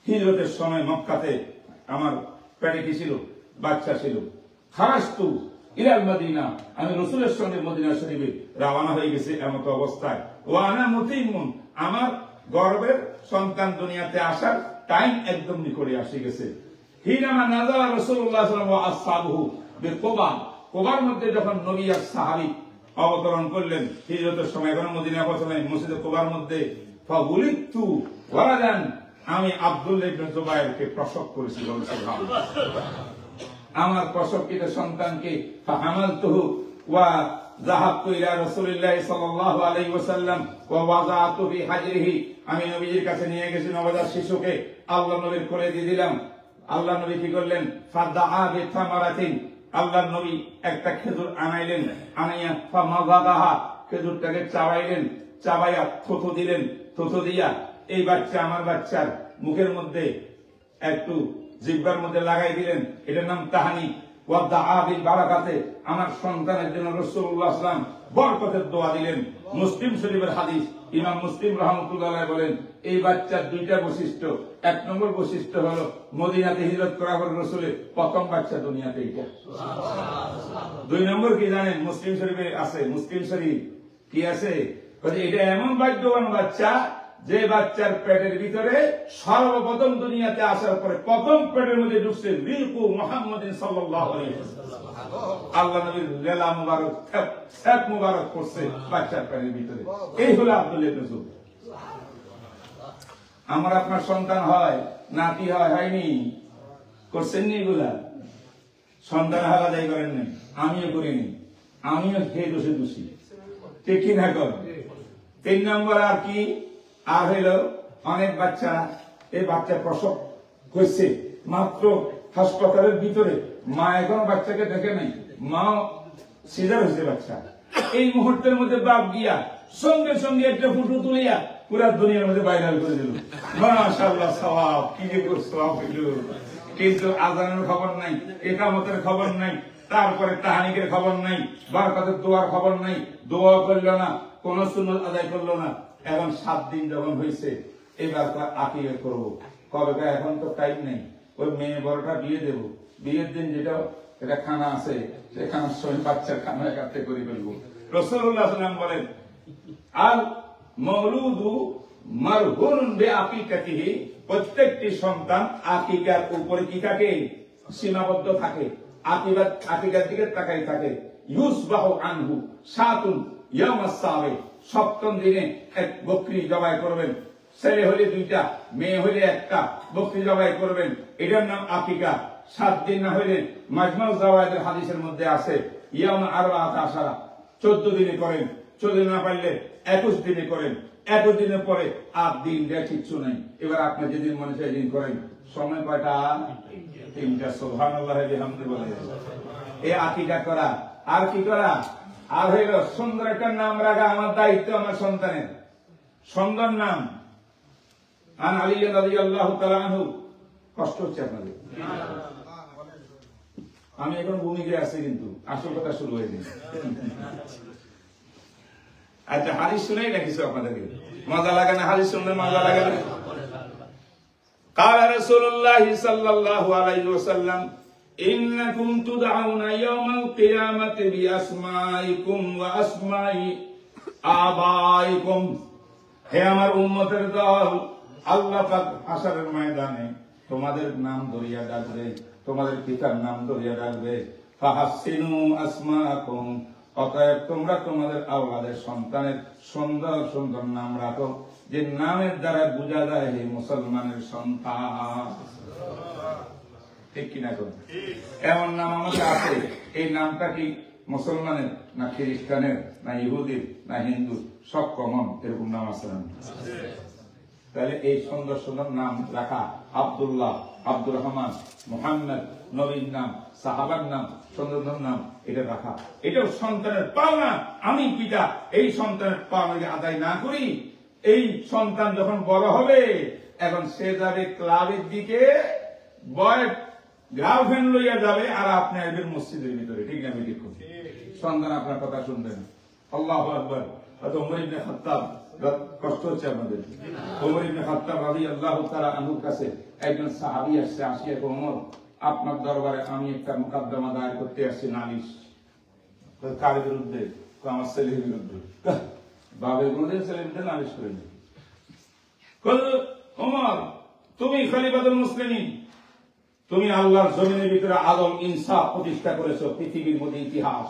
হিজরতের সময় মক্কাতে আমার পেটে কি ছিল? বাচ্চা ছিল। খারাজতু ইলাল মদিনা, আমি রাসূলের সঙ্গে মদিনা শরীফে রওনা হয়ে গেছি এমত অবস্থায়। ওয়া আনা মুতিমুন, আমার গর্ভের সন্তান দুনিয়াতে আসার টাইম একদম নিকটে আসে গেছে। হিনামা নাযারা রাসূলুল্লাহ সাল্লাল্লাহু আলাইহি ওয়া সাল্লাম ওয়া আসহাবুহু বিকুবা, কুবার মধ্যে যখন নবী আর সাহাবী অবতরণ করলেন হিজরতের সময়, এখন মদিনা পৌঁছলেন, মসজিদে কুবার মধ্যে ফাউলিতু ওয়ালাদান, আমি আব্দুল্লাহ ইবনে জুবাইরকে প্রসব করেছি। সুবহানাল্লাহ। আমার প্রসবকৃত সন্তানকে ফাহামালতুহু ওয়া যাহাবতু ইলা রাসূলিল্লাহ সাল্লাল্লাহু আলাইহি ওয়াসাল্লাম ওয়া ওয়াযাআতু ফি হাজরিহি, আমি নবীর কাছে নিয়ে গেছি নবজাত শিশুকে, আল্লাহ নবীর কোলে দিয়ে দিলাম। আল্লাহ নবী কি করলেন? ফাদাআ বিতামারাতিন, আল্লাহ নবী একটা খেজুর আনাইলেন, আনাইয়া ফামাযাদাহা, খেজুরটাকে চাবাইলেন, চাবাইয়া থুথু দিলেন, থুথু দিয়া এই বাচ্চা আমার বাচ্চার মুখের মধ্যে একটু জিহ্বার মধ্যে লাগাই দিলেন, এটার নাম তাহানি। ওয়াদাআ বিল বারাকাতে, আমার সন্তানের জন্য রাসূলুল্লাহ সাল্লাল্লাহু আলাইহি ওয়াসাল্লাম বরকতের দোয়া দিলেন। মুসলিম শরীফের হাদিস, ইমাম মুসলিম রাহমাতুল্লাহ বলেন এই বাচ্চার দুইটা বৈশিষ্ট্য। এক নম্বর বৈশিষ্ট্য হলো মদিনাতে হিজরত করা হল রাসূলের প্রথম বাচ্চা দুনিয়াতে এটা। দুই নম্বর কি জানেন? মুসলিম শরীফে আছে, মুসলিম শরীফ কি আছে, এটা এমন ভাগ্যবান বাচ্চা যে বাচ্চার পেটের ভিতরে সর্বপ্রথম দুনিয়াতে আসার পরে প্রথম পেটের মধ্যে ঢুকছে রিকু মুহাম্মাদিন সাল্লাল্লাহু আলাইহি ওয়াসাল্লাম। আল্লাহ নবীর লেলা মুবারক সাত মুবারক করছে বাচ্চার পেটের ভিতরে। এই হলো আব্দুল্লাহ ইবনে জুবাইর। আমার আপনার সন্তান হয়, নাতি হয়, হয়নি? করছেন নি? এগুলা সন্তান হারাদাই করেন নাই, আমিও করিনি, আমিও খেয়ে দোষে দোষী, ঠিক কি না? কর 3 নম্বর আর কি আর হইল অনেক বাচ্চা এই বাচ্চা প্রসব হয়েছে মাত্র হাসপাতালের ভিতরে, মা এখনো বাচ্চাকে দেখে নাই, মা সিজার হয়েছে বাচ্চা, এই মুহূর্তের মধ্যে বাপ গিয়া সঙ্গে সঙ্গে একটা ফটো তুলিয়া পুরা দুনিয়ার মধ্যে ভাইরাল করে দিল। মাশাআল্লাহ, সওয়াব কি যে সওয়াব হইল। কিন্তু আযানের খবর নাই, ইকামতের খবর নাই, তারপরে তাহানিকের খবর নাই, বরকতের দোয়ার খবর নাই, দোয়া করলো না, কোন সুন্নত আদায় করলো না। এখন 7 দিন যখন হয়েছে এবার আকিকা করবো, কবে? এখন তো টাইম নেই, ওই মেয়ে বড়টা বিয়ে দেব, বিয়ের দিন যেটা এটা খানা আছে সেই খানার সময় বাচ্চার খানা কাটতে করে ফেলবো। রাসূলুল্লাহ সাল্লাল্লাহু আলাইহি ওয়াসাল্লাম বলেন আল মাউলুদু মারহুনুন বিআকিকাতিহি, প্রত্যেকটি সন্তান আকিকার উপরে কি থাকে? সীমাবদ্ধ থাকে, আকিকার দিকে তাকাই থাকে। ইউসবাহু আনহু শাতুন ইয়াউমাস সাবিক, 7ম দিনে এক বকরি জবাই করবেন। ছেলে হলে 2টা, মেয়ে হলে 1টা বকরি জবাই করবেন, এটার নাম আকিকা। 7 দিন না হলে মাজমাউ জাওয়ায়েদের হাদিসের মধ্যে আছে ইয়াউম আরবাআত আশারা, 14 দিনে করেন, 14 না পারলে 21 দিনে করেন, 21 দিনের পরে আর দিন দেয়া কিচ্ছু নাই। এবার আপনি যেদিন মনে চাই দিন করেন। সময় কয়টা? 3টা। সুবহানাল্লাহ বিহামদি বলে এই আকিকা করা। আর কি করা? আর হইল সুন্দর একটা নাম রাখা আমার দায়িত্ব, আমার সন্তানের সুন্দর নাম। আন আলী রাদিয়াল্লাহু তাআলা আনহু, কষ্ট হচ্ছে আপনাদের, আমি এখন ভূমিকায় আছি কিন্তু আসল কথা শুরু হয়ে যায়। আচ্ছা, হাদিস শুনেই রাখিস আপনাদেরকে, মজা লাগে না? হাদিস শুনলে মজা লাগে না? قال رسول الله صلى الله عليه وسلم إنكم تدعون يوم القيامة بأسمائكم وأسماء آبائكم। হে আমার উম্মতের দল, আল্লাহ পাক হাসরের ময়দানে তোমাদের নাম ধরিয়া ডাকবে, তোমাদের পিতার নাম ধরিয়া ডাকবে। ফাহাসিনু আসমাকুম, অতএব তোমরা তোমাদের আওলাদের সন্তানের সুন্দর সুন্দর নাম রাখো, যে নামের দ্বারা বোঝা যায় হে মুসলমানের সন্তান। ঠিক কিনা? এমন নাম আমাদের আছে, এই নামটা কি মুসলমানের না খ্রিস্টানের না ইহুদির না হিন্দুর? সব কমন, এরকম নাম আছে না? তাহলে এই সুন্দর সুন্দর নাম রাখা, আব্দুল্লাহ, আব্দুর রহমান, মুহাম্মদ, নবীর নাম, সাহাবার নাম, সুন্দর নাম, এটা রাখা, এটাও সন্তানের পাওনা। আমি পিতা এই সন্তানের পাওনা আদায় না করি, এই সন্তান যখন বড় হবে এখন সে যাবে ক্লাবের দিকে, বয় গার্লফ্রেন্ড লইয়া যাবে, আর আপনি আসবেন মসজিদের ভিতরে। ঠিক না? ঠিক। সন্তান আপনার কথা শুনবেন। আল্লাহু আকবার। ওমর ইবনে খাত্তাব, কষ্ট হচ্ছে আপনাদের, ওমর ইবনে খাত্তাব রাদিয়াল্লাহু তাআলা আনহুর কাছে একজন সাহাবী আসছে, আসিয়া কয়, ওমর, আপনার দরবারে আমি একটা মুকদ্দমা দায়ের করতে আসছি, নালিশ। কার বিরুদ্ধে? আমার ছেলের বিরুদ্ধে। বাবা কোনদিন ছেলের বিরুদ্ধে নালিশ করেনি। ওমর, তুমি খলিফাতুল মুসলিমিন, তুমি আল্লাহর জমিনের ভিতরে আদল ইনসাফ প্রতিষ্ঠা করেছো, পৃথিবীর মধ্যে ইতিহাস।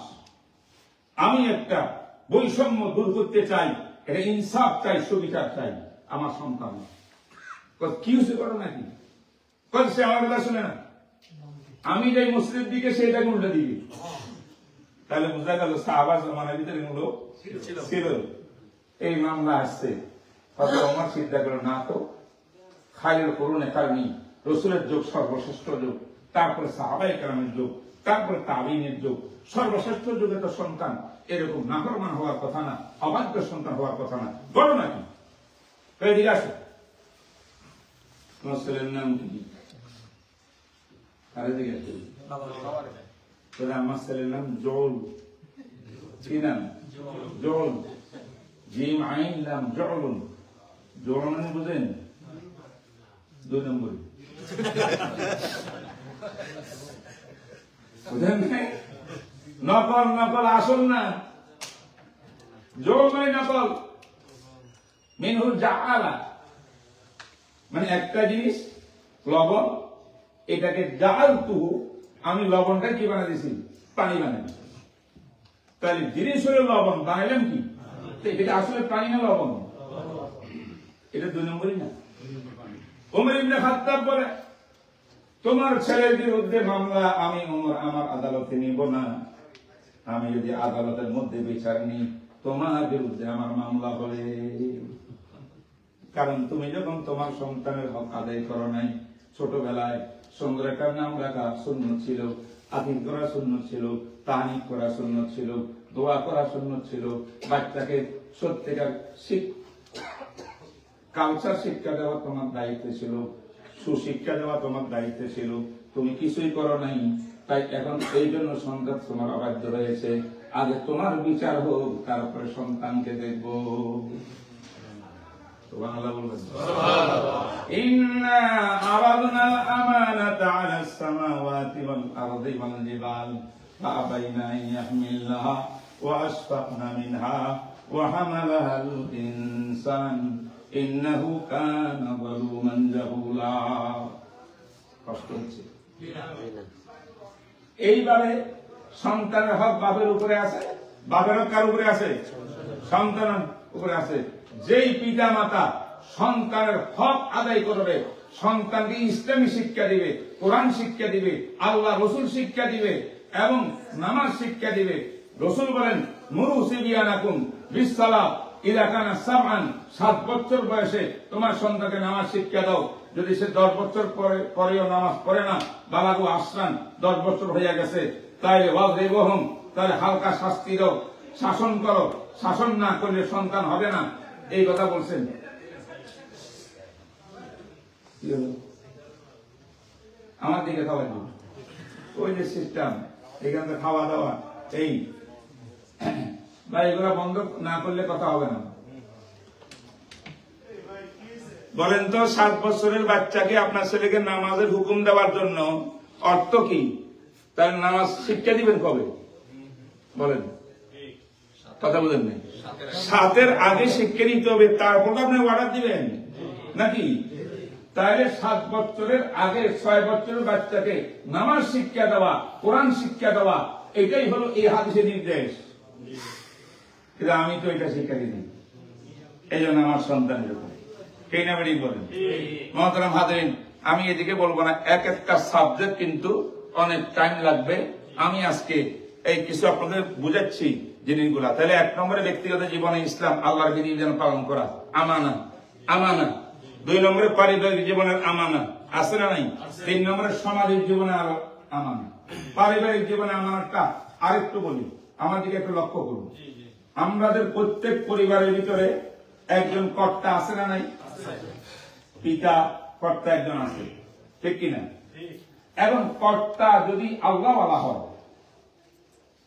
আমি একটা বৈষম্য দূর করতে চাই, এটা ইনসাফ চাই, সুবিচার চাই আমার সন্তান। কি হয়েছে করো নাকি? সে আমার কথা শুনে না, আমি যাই মুসলিম দিকে, সেটাকে উল্টে দিবি। তাহলে বোঝা গেল সাহাবা জামানার ভিতরে এগুলো ছিল। এই মামলা আসছে, আমার চিন্তা করো না তো, খাইল করুন কারণী, রসুলের যুগ সর্বশ্রেষ্ঠ যুগ, তারপরে সাহাবায়ে কেরামের যুগ, তারপরে তাবিঈনের যুগ, সর্বশ্রেষ্ঠ যুগে তো সন্তান এরকম নাফরমান হওয়ার কথা না, অবাধ্য সন্তান হওয়ার কথা না। বলো নাকি? এদিকে আসো, তোমার ছেলের নাম কি? আর এদিকে আসো, আমার ছেলের নাম জল। কি নাম? জল, জিম আইন লাম জলুন, জলন বুঝেন? 2 নম্বর বুঝেন নাই? নকল নকল আসল না, জল মানে নকল। মিনহু জাআলা মানে একটা জিনিস লবণ, এটাকে জাআলতু আমি লবণটা কি বানাই দিয়েছি? পানি বানাই দিয়েছি। তাহলে জিনিস হলো লবণ, বানাইলাম কি? এটা আসলে পানি না লবণ? এটা 2 নম্বরই না। ওমর ইবনে খাত্তাব বলে, তোমার ছেলের বিরুদ্ধে মামলা আমি ওমর আমার আদালতে নিব না। আমি যদি আদালতের মধ্যে বিচার নিই, তোমার বিরুদ্ধে আমার মামলা হবে। কারণ তুমি যখন তোমার সন্তানের হক আদায় করো নাই, ছোটবেলায় সুন্দরটার নাম রাখা সুন্নত ছিল, আকিক করা সুন্নত ছিল, তাহনিক করা সুন্নত ছিল, দোয়া করা সুন্নত ছিল, বাচ্চাকে সত্যিকার কালচার শিক্ষা দেওয়া তোমার দায়িত্ব ছিল, সুশিক্ষা দেওয়া তোমার দায়িত্ব ছিল। তুমি কিছুই করো নাই, তাই এখন এই জন্য সন্তান তোমার অবাধ্য রয়েছে। আগে তোমার বিচার হোক, তারপরে সন্তানকে দেখবো। সুবহানাল্লাহ বলবেন। ইন্না আরাদনাল আমানাতা আলাস সামাওয়াতি ওয়াল আরদি ওয়াল জিবাল ফাআবাইনা আন ইয়াহমিলনাহা ওয়া আশফাকনা মিনহা ওয়া হামালাহাল ইনসান ইন্নাহু কানা যালুমান জাহুলা। কষ্ট হচ্ছে? এইভাবে সন্তানের হক বাপের উপরে আছে, বাপের হক কার উপরে আছে? সন্তানের উপরে আছে। যেই পিতা মাতা সন্তানের হক আদায় করবে, সন্তানকে ইসলামী শিক্ষা দিবে, কোরআন শিক্ষা দিবে, আল্লাহ রসুল শিক্ষা দিবে এবং নামাজ শিক্ষা দিবে। রসুল বলেন, মুরু সিবিয়ানাকুম বিসসালাহ ইযা কানা সাবআন, 7 বছর বয়সে তোমার সন্তানকে নামাজ শিক্ষা দাও। যদি সে 10 বছর পরেও নামাজ পড়ে না, বালাগু আসরান, 10 বছর হয়ে গেছে, তাইলে ওয়াজরিবহুম, তাহলে হালকা শাস্তি দাও, শাসন করো। শাসন না করলে সন্তান হবে না, এই কথা বলছেন। আমার দিকে খাওয়া দিন, ওই যে সিস্টেম এখান থেকে খাওয়া দাওয়া, এই বা এগুলো বন্ধ না করলে কথা হবে না। বলেন তো, 7 বছরের বাচ্চাকে আপনার ছেলেকে নামাজের হুকুম দেওয়ার জন্য অর্থ কি? তার নামাজ শিক্ষা দিবেন কবে? বলেন, কথা বলেন না। 7-এর আগে শিক্ষা নিতে হবে, তারপর আপনি অর্ডার দিবেন নাকি? তাহলে 7 বছরের আগে 6 বছরের বাচ্চাকে নামাজ শিক্ষা দেওয়া, কোরআন শিক্ষা দেওয়া, এটাই হলো এই হাদিসের নির্দেশ। কিন্তু আমি তো এটা শিক্ষা দিই, এই জন্য আমার সন্তানের উপরে কে না বেরিয়ে বলেন। মহতারাম হাজরিন, আমি এদিকে বলবো না, এক একটা সাবজেক্ট কিন্তু অনেক টাইম লাগবে। আমি আজকে এই কিছু আপনাদের বুঝাচ্ছি জিনিসগুলা। তাহলে 1 নম্বরে ব্যক্তিগত জীবনে ইসলাম আল্লাহর বিধিবিধান পালন করা, আমানা আমানা। 2 নম্বরে পারিবারিক জীবনের আমানা, আছে না নাই? 3 নম্বরে সামাজিক জীবনে আমানা। পারিবারিক জীবনে আমানাটা আরেকটু বলি, আমার দিকে একটু লক্ষ্য করুন। আমাদের প্রত্যেক পরিবারের ভিতরে একজন কর্তা আছে না নাই? পিতা কর্তা একজন আছে, ঠিক কিনা? এখন কর্তা যদি আল্লাহওয়ালা হয়,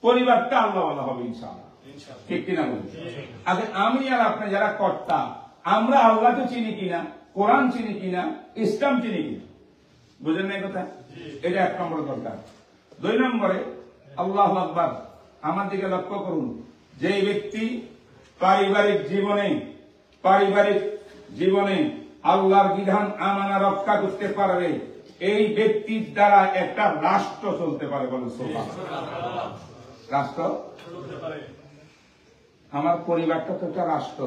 পরিবারটা আল্লাহওয়ালা হবে ইনশাআল্লাহ, ঠিক কিনা বলি? আগে আমি আর আপনি যারা কর্তা, আমরা আল্লাহকে চিনি কিনা, কোরআন চিনি কিনা, ইসলাম চিনি কিনা? বুঝেন না কথা? এটা 1 নম্বর দরকার। 2 নম্বরে আল্লাহু আকবার, আমার দিকে লক্ষ্য করুন। যে ব্যক্তি পারিবারিক জীবনে আল্লাহর বিধান আমানা রক্ষা করতে পারবে, এই ব্যক্তির দ্বারা একটা রাষ্ট্র চলতে পারে। বলে সুবহানাল্লাহ। রাষ্ট্র চলতে পারে। আমার পরিবারটা তো একটা রাষ্ট্র,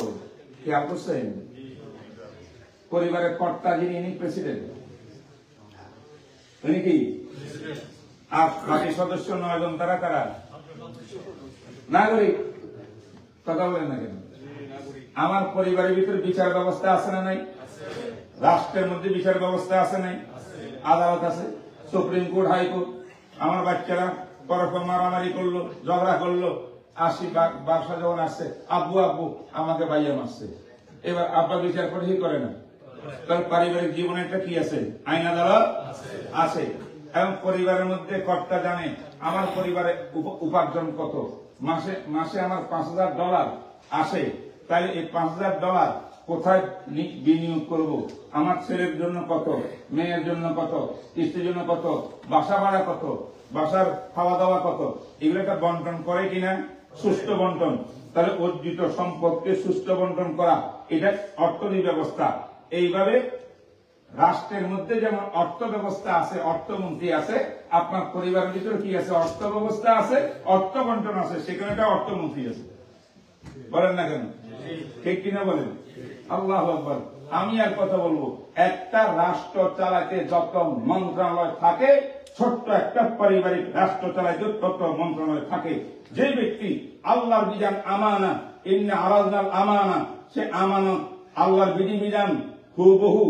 খেয়াল করছেন? পরিবারের কর্তা যিনি, ইনি প্রেসিডেন্ট, উনি কি? আর বাকি সদস্য 9 জন, তারা কারা? নাগরিক। কথা বলেন না কেন? আমার পরিবারের ভিতরে বিচার ব্যবস্থা আছে না নাই? রাষ্ট্রের মধ্যে বিচার ব্যবস্থা আছে নাই? আদালত আছে, সুপ্রিম কোর্ট, হাইকোর্ট। আমার বাচ্চারা পরস্পর মারামারি করলো, ঝগড়া করলো, 80 বারসা যখন আসছে, আব্বু আব্বু আমাকে বাইয়া মারছে, এবার আব্বা বিচার করে কি করে না? তার পারিবারিক জীবনে একটা কি আছে? আইন আদালত আছে। এবং পরিবারের মধ্যে কর্তা জানে আমার পরিবারে উপার্জন কত, মাসে মাসে আমার $5,000 আসে, তাহলে এই $5,000 কোথায় বিনিয়োগ করব? আমার ছেলের জন্য কত, মেয়ের জন্য কত, স্ত্রীর জন্য কত, বাসা ভাড়া কত, বাসার খাওয়া দাওয়া কত, এগুলোটা বন্টন করে কিনা? সুষ্ঠু বন্টন। তাহলে অর্জিত সম্পদকে সুষ্ঠু বন্টন করা, এটা অর্থনীতি ব্যবস্থা। এইভাবে রাষ্ট্রের মধ্যে যেমন অর্থ ব্যবস্থা আছে, অর্থমন্ত্রী আছে, আপনার পরিবারের ভিতরে কি আছে? অর্থ ব্যবস্থা আছে, অর্থ বন্টন আছে, সেখানে একটা অর্থমন্ত্রী আছে। বলেন না কেন? ঠিক কিনা বলেন? আল্লাহু আকবার। আমি আর কথা বলবো, একটা রাষ্ট্র চালাতে যত মন্ত্রণালয় থাকে, ছোট্ট একটা পারিবারিক রাষ্ট্র চালাতে তত মন্ত্রণালয় থাকে। যে ব্যক্তি আল্লাহর বিধান আমানা, ইন্না আরাজনাল আমানা, সে আমানত আল্লাহর বিধিবিধান হুবহু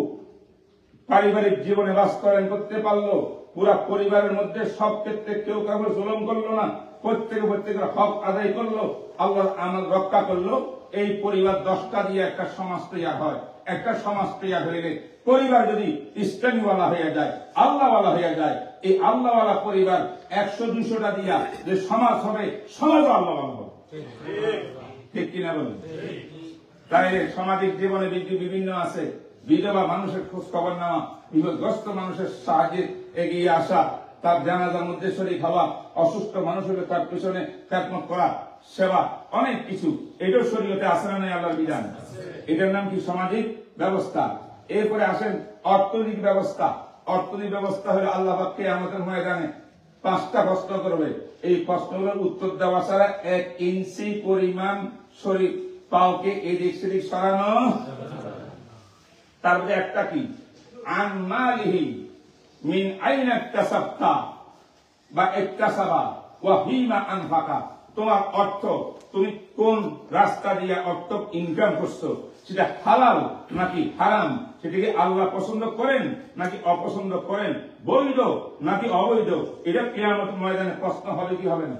পারিবারিক জীবনে বাস্তবায়ন করতে পারলো, পুরা পরিবারের মধ্যে সব ক্ষেত্রে কেউ কাউকে জুলুম করলো না, প্রত্যেকের হক আদায় করলো, আল্লাহর আমানত রক্ষা করলো, এই পরিবার 10টা দিয়ে একটা সমাজ তৈরি হয়। একটা সমাজ তৈরি হইলে পরিবার যদি ইসলামীওয়ালা হয়ে যায়, আল্লাহওয়ালা হয়ে যায়, এই আল্লাহওয়ালা পরিবার 100-200টা দিয়া যে সমাজ হবে, সমাজও আল্লাহওয়ালা হবে। ঠিক কিনা বলুন? তাই সামাজিক জীবনে বিভিন্ন আছে, বিধবা মানুষের খোঁজ খবর নেওয়া, বিপদগ্রস্ত মানুষের সাহায্যে এগিয়ে আসা, তার জানাজার মধ্যে শরীক হওয়া, অসুস্থ মানুষ হলে তার পিছনে খেদমত করা, সেবা, অনেক কিছু। এটাও শরীয়তে আছে না নাই? আল্লাহর বিধান। এটার নাম কি? সামাজিক ব্যবস্থা। এরপরে আসেন অর্থনৈতিক ব্যবস্থা। অর্থনৈতিক ব্যবস্থা হলে আল্লাহ পাককে আমাদের ময়দানে 5টা প্রশ্ন করবে। এই প্রশ্নগুলোর উত্তর দেওয়া ছাড়া 1 ইঞ্চি পরিমাণ শরীর পাওকে এদিক সেদিক সরানো। তারপরে একটা কি? আন মালিহি মিন আইনা ইকতাসাবতা বা ইকতাসাবা ওয়া ফিমা আনফাকা। তোমার অর্থ, তুমি কোন রাস্তা দিয়ে অর্থ ইনকাম করছো, সেটা হালাল নাকি হারাম, সেটাকে আল্লাহ পছন্দ করেন নাকি অপছন্দ করেন, বৈধ নাকি অবৈধ, এটা কিয়ামতের ময়দানে প্রশ্ন হবে কি হবে না?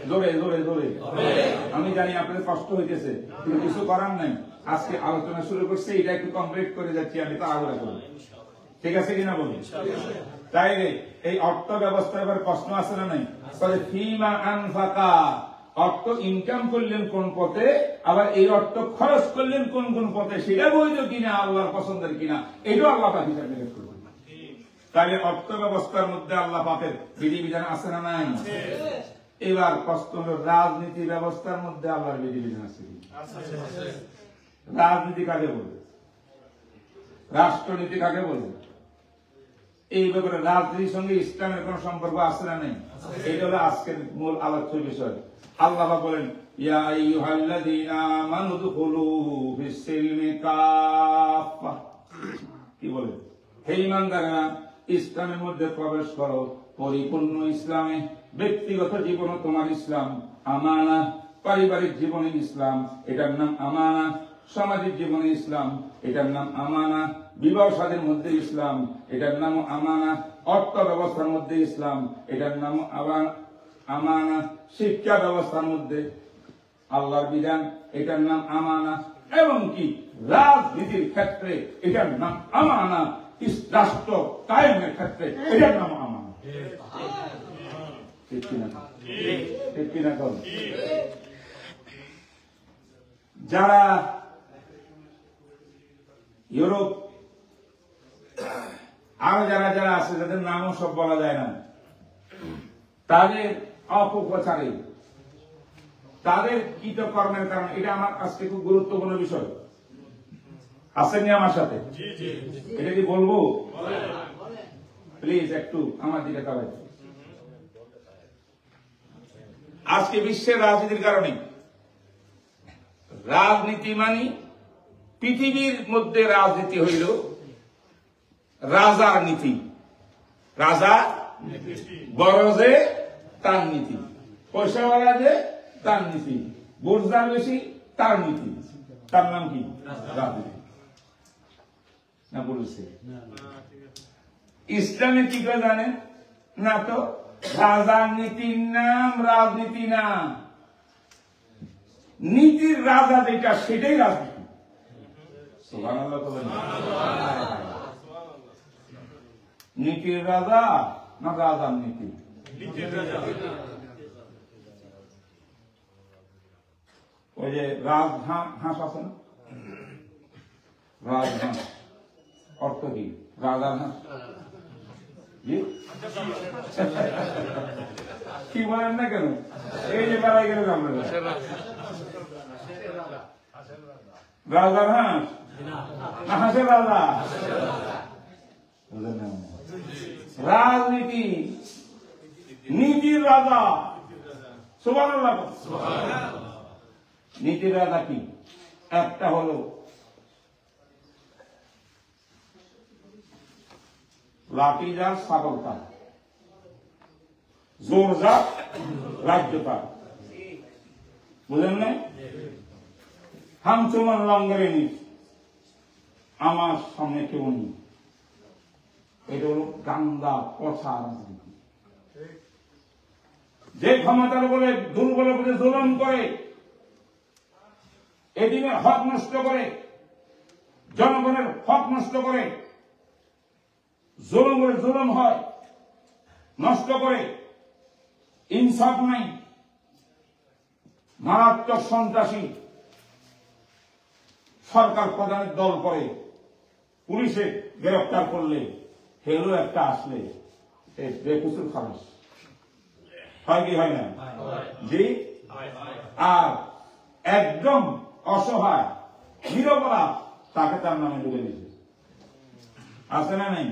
জোরে জোরে জোরে। আমি জানি আপনাদের কষ্ট হইতেছে, কিন্তু কিছু করার নাই। আজকে আলোচনা শুরু করছে, এটা একটু কমপ্লিট করে যাচ্ছি আমি, তাড়াহুড়া করি। ঠিক আছে কিনা বলুন? তাইলে এই অর্থ ব্যবস্থার এবার প্রশ্ন আছে না নাই? ফিমা আনফাকা, অর্থ ইনকাম করলেন কোন পথে, আবার এই অর্থ খরচ করলেন কোন কোন পথে, সেটা বৈধ কিনা, আল্লাহর পছন্দের কিনা, এটাও আল্লাহ পাক হিসাব নিকাশ করবেন। তাহলে অর্থ ব্যবস্থার মধ্যে আল্লাহ পাকের বিধিবিধান আছে না নাই? এবার প্রশ্ন হল, রাজনীতি ব্যবস্থার মধ্যে আল্লাহর বিধিবিধান আছে কি? রাজনীতি কাকে বলে? রাষ্ট্রনীতি কাকে বলে? এই ব্যাপারে রাজনীতির সঙ্গে ইসলামের কোন সম্পর্ক আছে না নেই? এটা হলো আজকের মূল আলোচ্য বিষয়। আল্লাহ বলেন, ইয়া আইয়ুহাল্লাযীনা আমানু দুখুলু ফিস-সিলমি কাফা। কি বলে? হে ঈমানদাররা, ইসলামের মধ্যে প্রবেশ করো পরিপূর্ণ ইসলামে। ব্যক্তিগত জীবনে তোমার ইসলাম আমানা, পারিবারিক জীবনে ইসলাম, এটার নাম আমানা। সামাজিক জীবনে ইসলাম, এটার নাম আমানা। বিবাহ শাদীর মধ্যে ইসলাম, এটার নাম আমানা। অর্থ ব্যবস্থার মধ্যে ইসলাম, এটার নাম আমানা। শিক্ষা ব্যবস্থার মধ্যে আল্লাহর বিধান, এটার নাম আমানা। এবং কি রাজনীতির ক্ষেত্রে এটার নাম আমানা। রাষ্ট্র কায়েমের ক্ষেত্রে এটার নাম আমানা। ঠিক কিনা? ঠিক কিনা? যারা ইউরোপ আরো যারা যারা আছে, যাদের নামও সব বলা যায় না, তাদের অপপ্রচারে, তাদের কৃতকর্মের কারণে, এটা আমার আজকে খুব গুরুত্বপূর্ণ বিষয়। আসেননি আমার সাথে? এটা কি বলবো? প্লিজ একটু আমার দিকে তাকাবেন। আজকে বিশ্বের রাজনীতির কারণে, রাজনীতি মানে পৃথিবীর মধ্যে রাজনীতি হইল রাজার নীতি। রাজা বড় যে তার নীতি, পয়সাওয়ালা যে তার নীতি, বুর্জার বেশি তার নীতি, তার নাম কি? রাজনীতি। না বলেছে? ইসলামে কি করে জানেন না? তো রাজার নীতির নাম রাজনীতি না, নীতির রাজা যেটা সেটাই রাজনীতি। সুবহানাল্লাহ বলেন। নীতির রাজা না রাজার নীতি? ওই যে রাজহাঁস আছে না, রাজহাঁস অর্থ কি? রাজার হাঁস কি বলেন না কেন? এই যে বেড়াই গেলে রাজার হাঁস না হাঁসের রাজা? রাজনীতি নীতির রাজা। সুবহানাল্লাহ। নীতির রাজা কি? একটা হলো লাঠি যার, ছাগল তার, জোর যার, রাজ্য তার। বুঝলেন না? হামচুমান লঙ্গরে নি, আমার সামনে কেউ নেই। এটা হলো গান্দা পচা রাজনীতি। যে ক্ষমতার বলে দুর্বল বলে জুলুম করে, এদিনের হক নষ্ট করে, জনগণের হক নষ্ট করে, জুলুম করে জুলুম হয়, নষ্ট করে, ইনসাফ নাই, মারাত্মক সন্ত্রাসী, সরকার প্রধানের দল করে, পুলিশে গ্রেফতার করলে হেলো একটা আসলে বেকুসুর খালাস হয় কি হয় না? জি। আর একদম অসহায় নিরপরাধ তাকে তার নামে ডুবে দিয়েছে। আছে না নাই?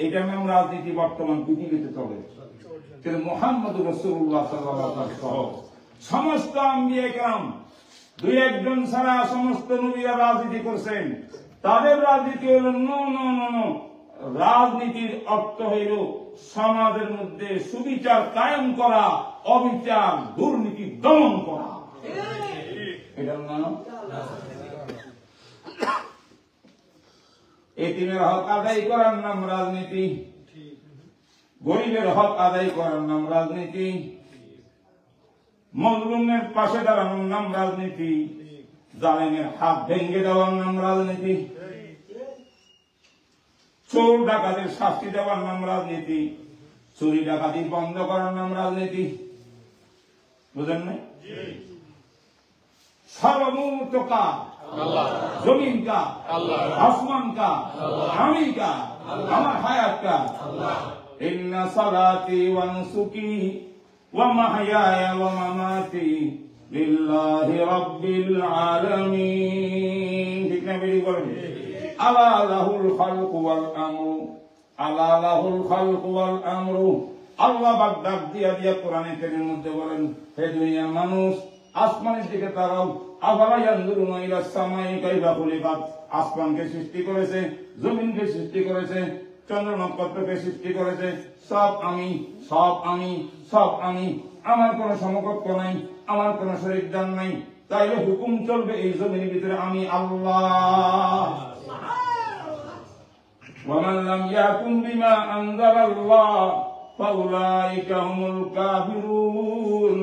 এটা নাম রাজনীতি বর্তমান পৃথিবীতে চলে। কিন্তু মুহাম্মদ রাসূলুল্লাহ সাল্লাল্লাহু আলাইহি ওয়াসাল্লাম সমস্ত আম্বিয়া কেরাম, দুই একজন ছাড়া সমস্ত নবীরা রাজনীতি করছেন। তাদের রাজনীতি হল নো। রাজনীতির অর্থ হইল সমাজের মধ্যে সুবিচার কায়েম করা, অবিচার দুর্নীতি দমন করা। এটার নাম এতিমের হক আদায় করার নাম রাজনীতি, গরিবের হক আদায় করার নাম রাজনীতি, মজলুমের পাশে দাঁড়ানোর নাম রাজনীতি, জালেমের হাত ভেঙে দেওয়ার নাম রাজনীতি, চোর ডাকাতের শাস্তি দেওয়ার নাম রাজনীতি, চুরি ডাকাতি বন্ধ করার নাম রাজনীতি। বুঝেন না? সর্বমূর্ত কা জমিন কা, আসমান কা, আমি কা, আমার হায়াত কা। ইন্না সালাতি ওয়া নুসুকি ওয়া মাহইয়ায়া ওয়া মামাতি লিল্লাহি রাব্বিল আলামিন। ঠিক না? বেরি বলেন আলা লাহুল খালকু ওয়াল আমরু, আলা লাহুল খালকু ওয়াল আমরু। আল্লাহ পাক ডাক দিয়া কোরআনে কারীমের মধ্যে বলেন, হে দুনিয়ার মানুষ, আসমানের দিকে তাকাও। আফালা ইয়ানজুরুনা ইলাস সামাই কাইফা খুলিকাত। আসমানকে সৃষ্টি করেছে, জমিনকে সৃষ্টি করেছে, চন্দ্র নক্ষত্রকে সৃষ্টি করেছে। সব আমি, সব আমি, সব আমি। আমার কোনো সমকক্ষ নাই, আমার কোনো শরীকদার নাই। তাইলে হুকুম চলবে এই জমিনের ভিতরে আমি আল্লাহ। ومن لم يحكم بما أنزل الله فأولئك هم الكافرون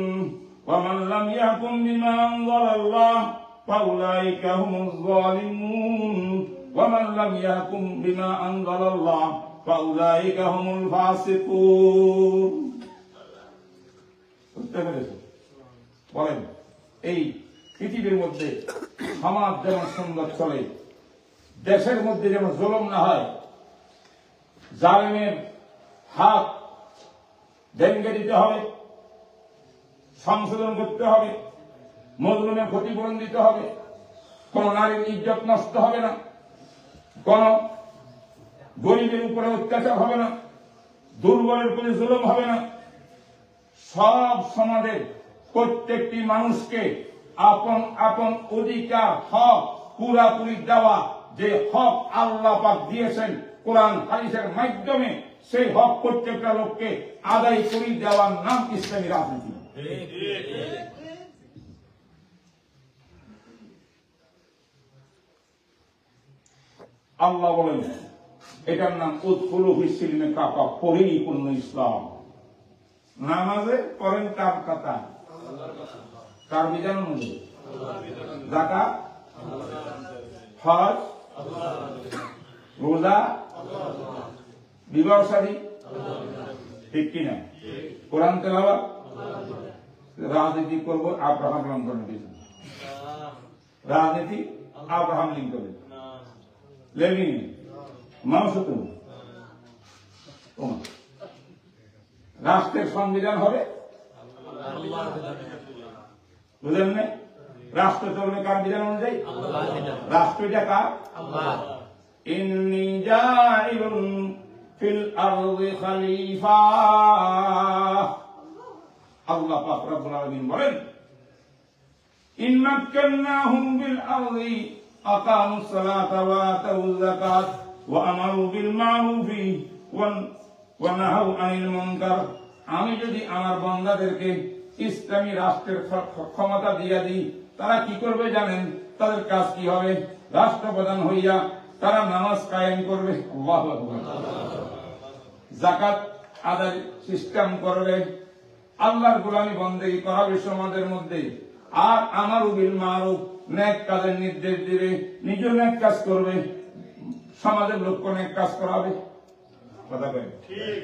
ومن لم يحكم بما أنزل الله فأولئك هم الظالمون ومن لم يحكم بما أنزل الله فأولئك هم الفاسقون। বলেন, এই পৃথিবীর মধ্যে সমাজ যেমন সুন্দর চলে, দেশের মধ্যে যেন জুলুম না হয়, জালেমের হাত ভেঙে দিতে হবে, সংশোধন করতে হবে, মজলুমের ক্ষতিপূরণ দিতে হবে, কোন নারীর ইজ্জত নষ্ট হবে না, কোন গরিবের উপরে অত্যাচার হবে না, দুর্বলের প্রতি জুলুম হবে না। সব সমাজের প্রত্যেকটি মানুষকে আপন আপন অধিকার হক পুরাপুরি দেওয়া, যে হক আল্লাহ পাক দিয়েছেন কোরআন হাদিসের মাধ্যমে, সেই হক প্রত্যেকটা লোককে আদায় করে দেওয়ার নাম ইসলামী রাজনীতি। আল্লাহ বলেন এটার নাম উদখুলু ফিস-সিলমি কাফা, পরিপূর্ণ ইসলাম। নামাজে করেন কার কথা? কার বিধান অনুযায়ী? যাকাত, হজ, রোজা, বিবাহ শাদী, ঠিক কিনা? কোরআন তেলাওয়াত, রাজনীতি করব আব্রাহাম লিঙ্কনের পিছনে, রাজনীতি আব্রাহাম লিঙ্কনের, লেনিন, মাও সেতুং, রাষ্ট্রের সংবিধান হবে বুঝলেন না? রাষ্ট্র চলবে কার বিধান অনুযায়ী? রাষ্ট্রটা কার? ইন্নী জাইলুন ফিল আরদি খলিফা। আল্লাহ পাক রব্বুল আলামিন বলেন, ইন মাক্কান্নাহুম বিল আরদি আকামুস সালাতা ওয়া আতাউয যাকাত ওয়া আমারু বিল মারুফি ওয়া নাহাউ আনিল মুনকার। আমি যদি আমার বান্দাদেরকে ইসলামী রাষ্ট্রের ক্ষমতা দিয়ে দিই, তারা কি করবে জানেন? তাদের কাজ কি হবে? রাষ্ট্রপ্রধান হইয়া তারা নামাজ কায়েম করবে, আল্লাহু আকবার, যাকাত আদায় সিস্টেম করবে, আল্লাহর গোলামি বন্দেগী করাবে সমাজের মধ্যে, আর আমারু বিল মারুফ, নেক কাজের নির্দেশ দিবে, নিজে নেক কাজ করবে, সমাজের লোককে নেক কাজ করাবে। কথা বলেন ঠিক?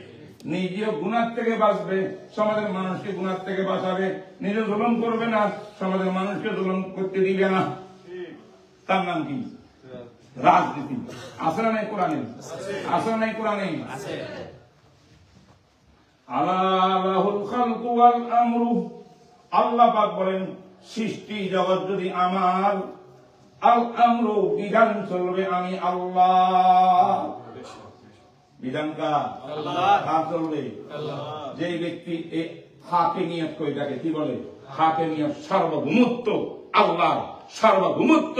নিজেও গুনাহ থেকে বাঁচবে, সমাজের মানুষকে গুনাহ থেকে বাঁচাবে, নিজে জুলুম করবে না, সমাজের মানুষকে জুলুম করতে দিবে না। তার নাম কি? রাজনীতি। আছে না নাই কোরআনে? আছে না নাই কোরআনে? আলা লাহুল খালকু ওয়াল আমরু। আল্লাহ পাক বলেন, সৃষ্টি জগৎ যদি আমার, আল আমরু বিধান চলবে আমি আল্লাহ। বিধান কার? আল্লাহ চলবে। যে ব্যক্তি এই হাকে নিয়ত করে, এটাকে কি বলে? হাকে নিয়ত। সার্বভৌমত্ব আল্লাহ, সার্বভৌমত্ব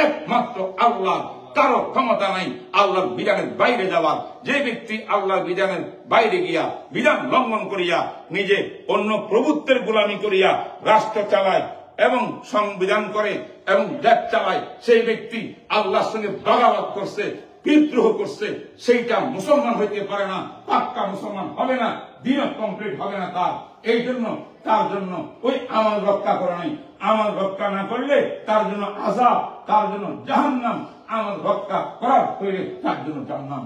একমাত্র আল্লাহ, কারো ক্ষমতা নাই আল্লাহর বিধানের বাইরে যাওয়ার। যে ব্যক্তি আল্লাহর বিধানের বাইরে গিয়া, বিধান লঙ্ঘন করিয়া, নিজে অন্য প্রভুত্বের গোলামি করিয়া রাষ্ট্র চালায় এবং সংবিধান করে এবং দেশ চালায়, সেই ব্যক্তি আল্লাহর সঙ্গে বাগাবাদ করছে, বিদ্রোহ করছে, সেইটা মুসলমান হইতে পারে না, পাক্কা মুসলমান হবে না, দিন কমপ্লিট হবে না তার। এই জন্য তার জন্য ওই আমল রক্ষা করা নাই। আমল রক্ষা না করলে তার জন্য আযাব, তার জন্য জাহান্নাম। আমল রক্ষা করার পরে তার জন্য জান্নাত।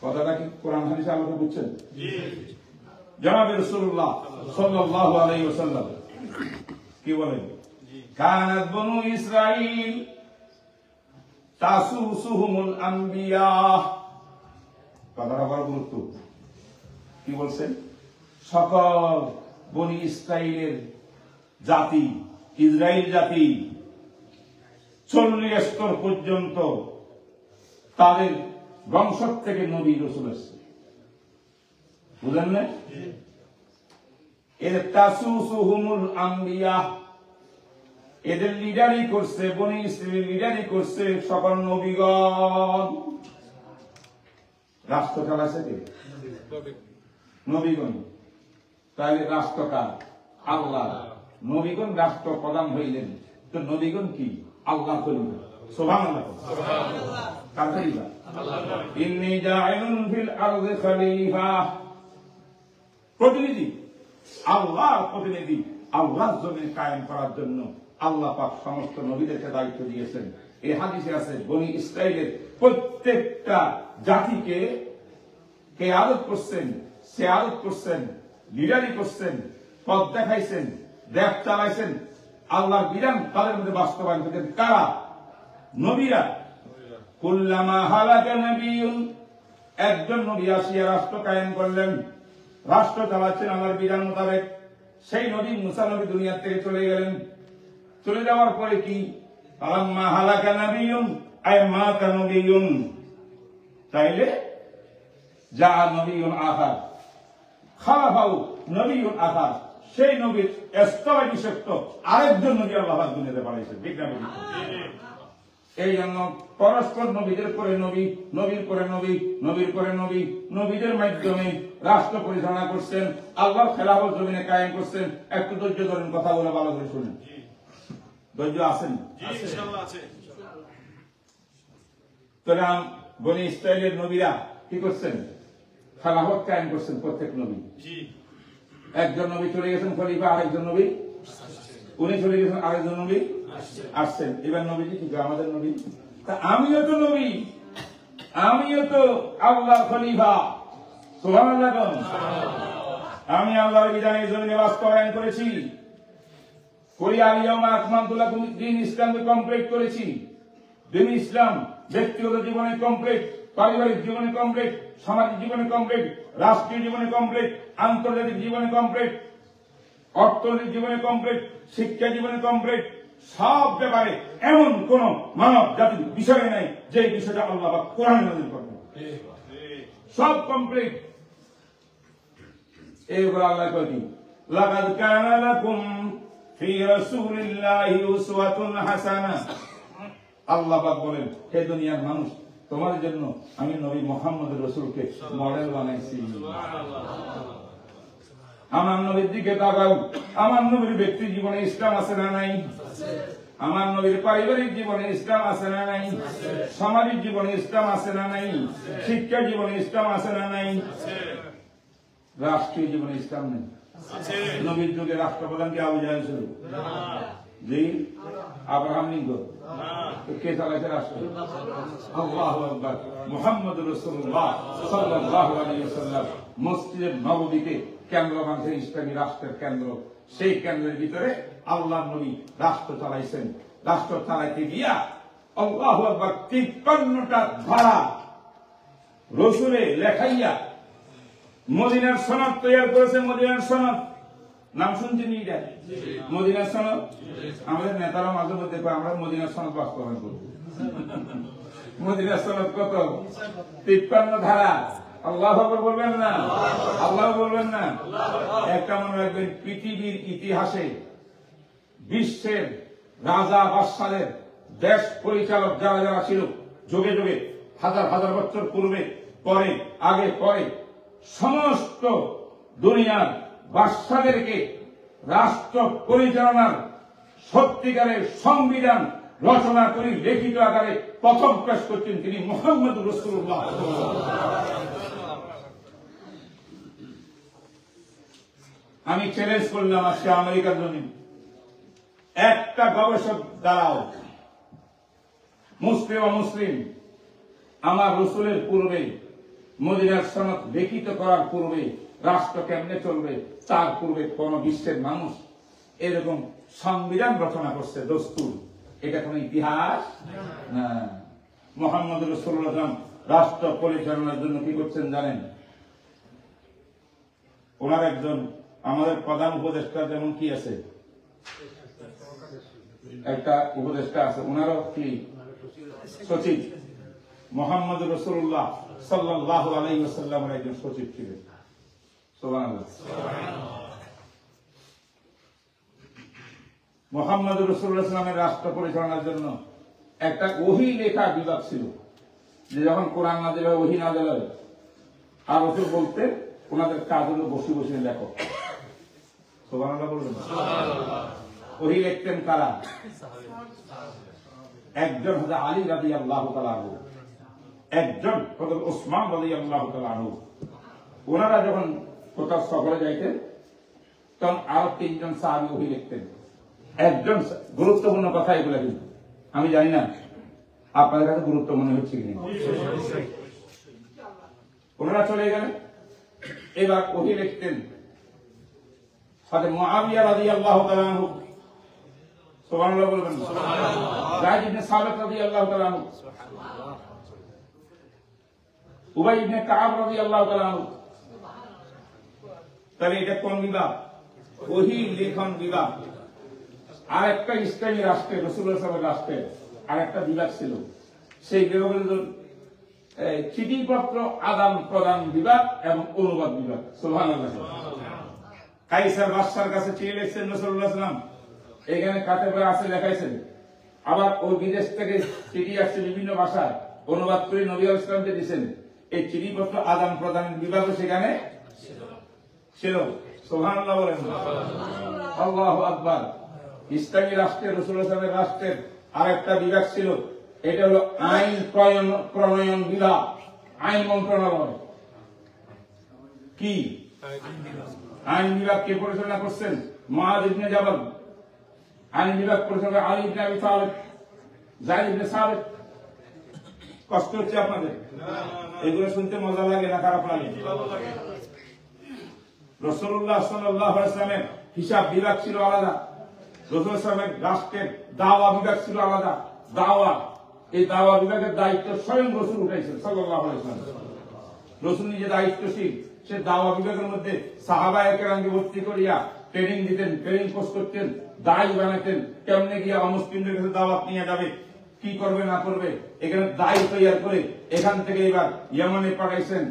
কথাটা কি কোরআন হাদিসে আলোকে বুঝছেন? জনাবে রাসূলুল্লাহ সাল্লাল্লাহু আলাইহি ওয়াসাল্লাম কি বলেন? কানাত বনু ইসরাঈল তাসুসুহুমুল আম্বিয়া। কথাটা বড় গুরুত্ব। কি বলছেন? সকল বনি ইসরাইলের জাতি, ইসরাইল জাতি 40 স্তর পর্যন্ত তাদের বংশ থেকে নবী রাসূল আসছে। বুঝলেন না? এদের তাসুসুহুমুল আম্বিয়া, এদের লিডারি করছে, বনি ইসরাইল লিডারি করছে সকল নবীগণ। রাষ্ট্র চালাচ্ছে কে? নবীগণ। তাহলে রাষ্ট্রকার আল্লাহ, নবীগণ রাষ্ট্র প্রধান হইলেন, তো নবীগণ কি? আল্লাহ খলিফা। সুবহানাল্লাহ। কার খলিফা? ইন্নী জাইলুন ফিল আরদি খলিফা। প্রতিনিধি, আল্লাহর প্রতিনিধি, আল্লাহর জমিন কায়েম করার জন্য আল্লাহ পাক সমস্ত নবীদেরকে দায়িত্ব দিয়েছেন। এই হাদিসে আছে, বনি ইসরাইলের প্রত্যেকটা জাতিকে কে আদত করছেন, সে আদত করছেন, লিডারি করছেন, পথ দেখাইছেন, দেশ চালাইছেন, আল্লাহর বিধান তাদের মধ্যে বাস্তবায়ন করেছেন। কারা? নবীরা। কুল্লামা হালাকা নবিয়্যুন, একজন নবী আসিয়া রাষ্ট্র কায়েম করলেন, রাষ্ট্র চালাচ্ছেন আল্লাহর বিধান মোতাবেক। সেই নবী মুসা নবী দুনিয়া থেকে চলে গেলেন। চলে যাওয়ার পরে কি? আলাম্মা হালাকা নবিয়্যুন আয় মাতা নবিয়্যুন, তাইলে যা নবিয়্যুন আখার খালাফাউ নবিয়্যুন আখার, সেই নবীর স্তরে বিশিষ্ট আরেকজন নবী আল্লাহ পাক দুনিয়াতে পাঠাইছেন। ঠিক না? এই জন্য পরস্পর নবীদের পরে নবী, নবীর পরে নবী, নবীর পরে নবী, নবীদের মাধ্যমে রাষ্ট্র পরিচালনা করছেন, আল্লাহর খেলাফত জমিনে কায়েম করছেন। একটু ধৈর্য ধরেন, কথা বলে ভালো করে শুনেন। ধৈর্য আছেন? তাহলে বনি ইসরাইলের নবীরা কি করছেন? খেলাফত কায়েম করছেন প্রত্যেক নবী। একজন নবী চলে গেছেন খলিফা, আরেকজন নবী, উনি চলে গেছেন, আরেকজন নবী আসছেন। এবার নবীজি কি? আমাদের নবী। তা আমিও তো নবী, আমিও তো আল্লাহর খলিফা। সুবহানাল্লাহ। আমি আল্লাহর বিধানের জমিনে বাস্তবায়ন করেছি। দিন ইসলামকে কমপ্লিট করেছি। দিন ইসলাম ব্যক্তিগত জীবনে কমপ্লিট, পারিবারিক জীবনে কমপ্লিট, সামাজিক জীবনে কমপ্লিট, রাষ্ট্রীয় জীবনে কমপ্লিট, আন্তর্জাতিক জীবনে কমপ্লিট, অর্থনৈতিক জীবনে কমপ্লিট, শিক্ষা জীবনে কমপ্লিট। সব ব্যাপারে এমন কোন মানব জাতির বিষয় নাই যে বিষয়টা আল্লাহ পাক কোরআনে নাযিল করবেন। সব কমপ্লিট। এইবার আল্লাহ কয় কি, লাকাদ কানা লাকুম ফি রাসূলিল্লাহি উসওয়াতুন হাসানাহ। আল্লাহ পাক বলেন, হে দুনিয়ার মানুষ, তোমাদের জন্য আমি নবী মুহাম্মদ রাসূলকে মডেল বানাইছি। আমার নবীর দিকে তাকাও। আমার নবীর ব্যক্তি জীবনে ইসলাম আছে না নাই? আমার নবীর পারিবারিক জীবনে ইসলাম আছে না নাই? সামাজিক জীবনে ইসলাম আছে না নাই? শিক্ষা জীবনে ইসলাম আছে না নাই? রাষ্ট্রীয় জীবনে ইসলাম নেই। নবীর যুগে রাষ্ট্রপ্রধান কি আবু জাহেল ছিল? জি, আব্রাহাম লিঙ্কন। কে চালাইছে রাষ্ট্র? আল্লাহু আকবার। মুহাম্মদুর রাসূলুল্লাহ সাল্লাল্লাহু আলাইহি ওয়াসাল্লাম মসজিদে নববীতে কেন্দ্র বাংলাদেশের ইসলামী রাষ্ট্রের কেন্দ্র। সেই কেন্দ্রের ভিতরে আল্লাহর নবী রাষ্ট্র চালাইছেন। রাষ্ট্র চালাইতে গিয়া আল্লাহু আকবার 53টা ধারা রসুলে লেখাইয়া মদিনার সনদ তৈরি করেছে। মদিনার সনদ নাম শুনছেন? মদিনার সনদ। আমাদের নেতারা মাঝে মধ্যে আমরা মদিনার সনদ বাস্তবায়ন করব। মদিনার সনদ কত? 53 ধারা। আল্লাহু আকবার বলবেন না? আল্লাহ বলবেন না? একটা মনে রাখবেন, পৃথিবীর ইতিহাসে বিশ্বের রাজা বাদশাদের দেশ পরিচালক যারা যারা ছিল যুগে যুগে, হাজার হাজার বছর পূর্বে, পরে, আগে, পরে, সমস্ত দুনিয়ার বাদশাদেরকে রাষ্ট্র পরিচালনার সত্যিকারের সংবিধান রচনা করে লিখিত আকারে প্রথম পেশ করছেন তিনি মুহাম্মদুর রাসূলুল্লাহ। আমি চ্যালেঞ্জ করলাম আজকে আমেরিকার জন্য, একটা গবেষক দ্বারাও মুসলিম অমুসলিম আমার রসুলের পূর্বে মদিনার সনদ লিখিত করার পূর্বে রাষ্ট্র কেমনে চলবে তার পূর্বে কোন বিশ্বের মানুষ এরকম সংবিধান রচনা করছে, দস্তুর। এটা কোন ইতিহাস না। মুহাম্মদ রাসূলুল্লাহ রাষ্ট্র পরিচালনার জন্য কি করছেন জানেন? ওনার একজন আমাদের প্রধান উপদেষ্টা যেমন কি আছে, একটা উপদেষ্টা আছে, ওনারও কি সচিব। মুহাম্মদ রাসূলুল্লাহ সাল্লাল্লাহু আলাইহি ওয়াসাল্লামের একজন সচিব ছিলেন। সুবহানাল্লাহ। মুহাম্মদ রাসূলুল্লাহ সাল্লামের রাষ্ট্র পরিচালনার জন্য একটা ওহী লেখা বিভাগ ছিল, যে যখন কোরআন নাযিল হয়, ওহী নাযিল হয়, আর রাসূল বলতে ওনাদের কাজ হলো বসে বসে লেখো। সুবহানাল্লাহ বলবেন? ওহী লিখতেন কারা? একজন হযরত আলী রাদিয়াল্লাহু তাআলা আনহু, একজন হযরত ওসমান রাদিয়াল্লাহু তাআলা আনহু। ওনারা যখন কোথাও সফরে যাইতেন তখন আরো 3 জন সাহাবী ওহী লিখতেন। একজন গুরুত্বপূর্ণ কথা এগুলো, কিন্তু আমি জানি না আপনাদের কাছে গুরুত্ব মনে হচ্ছে কিনা। ওনারা চলে গেলেন, এবার ওহী লিখতেন হযরত মুআবিয়া রাদিয়াল্লাহু তাআলা আনহু। সুবহানাল্লাহ বলবেন? যায়েদ ইবনে সাবিত রাদিয়াল্লাহু তাআলা আনহু, উবাই ইবনে কাব রাদিয়াল্লাহু তাআলা আনহু। তাহলে এটা কোন বিভাগ? ওহী লেখন বিভাগ। আর একটা ইসলামী রাষ্ট্রে, রাসূলুল্লাহ সাল্লাল্লাহু আলাইহি রাষ্ট্রে আর একটা বিভাগ ছিল, সেই বিভাগের চিঠিপত্র আদান প্রদান বিভাগ এবং অনুবাদ বিভাগ। সুবহানাল্লাহ। কাইসার বাদশার কাছে চিঠি লিখছেন রাসূলুল্লাহ সাল্লাল্লাহু আলাইহি ওয়াসাল্লাম, এখানে কাতেবে আছে লেখাইছেন। আবার ওই বিদেশ থেকে চিঠি আসছে বিভিন্ন ভাষায়, অনুবাদ করে নবী আলাইহিস সালামকে দিয়েছেন। এই চিঠিপত্র আদান প্রদানের বিভাগও সেখানে ছিল। সুবহানাল্লাহ বলেন? আল্লাহু আকবার। ইসলামী রাষ্ট্রের, রাসূলুল্লাহ সাল্লাল্লাহু আলাইহি রাষ্ট্রের আরেকটা বিভাগ ছিল, এটা হলো আইন প্রণয়ন বিভাগ, আইন মন্ত্রণালয়। কি আইন বিভাগ কে পরিচালনা করছেন? মুআয ইবনে জাবাল। আইন বিভাগ পরিচালনা আলী ইবনে আবি তালিব, যায়েদ ইবনে সাবিত। কষ্ট হচ্ছে আপনাদের? এগুলো শুনতে মজা লাগে না খারাপ লাগে? রাসূলুল্লাহ সাল্লাল্লাহু আলাইহি ওয়াসাল্লামের হিসাব বিভাগ ছিল আলাদা, রাসূল সাল্লামের রাষ্ট্রের দাওয়া বিভাগ ছিল আলাদা। দাওয়া, এই দাওয়া বিভাগের দায়িত্ব স্বয়ং রাসূল উঠাইছেন সাল্লাল্লাহু আলাইহি ওয়াসাল্লাম। রাসূল নিজে দায়িত্বশীল, সে দাওয়া বিভাগের মধ্যে সাহাবায়ে কেরামকে ভর্তি করিয়া ট্রেনিং দিতেন, ট্রেনিং কোর্স করতেন, দায়ী বানাতেন, কেমনে গিয়ে অমুসলিমদের কাছে দাওয়াত নিয়ে যাবে, কি করবে না করবে, এখানে দায়ী তৈরি করে এখান থেকে এবার ইয়েমেনে পাঠাইছেন,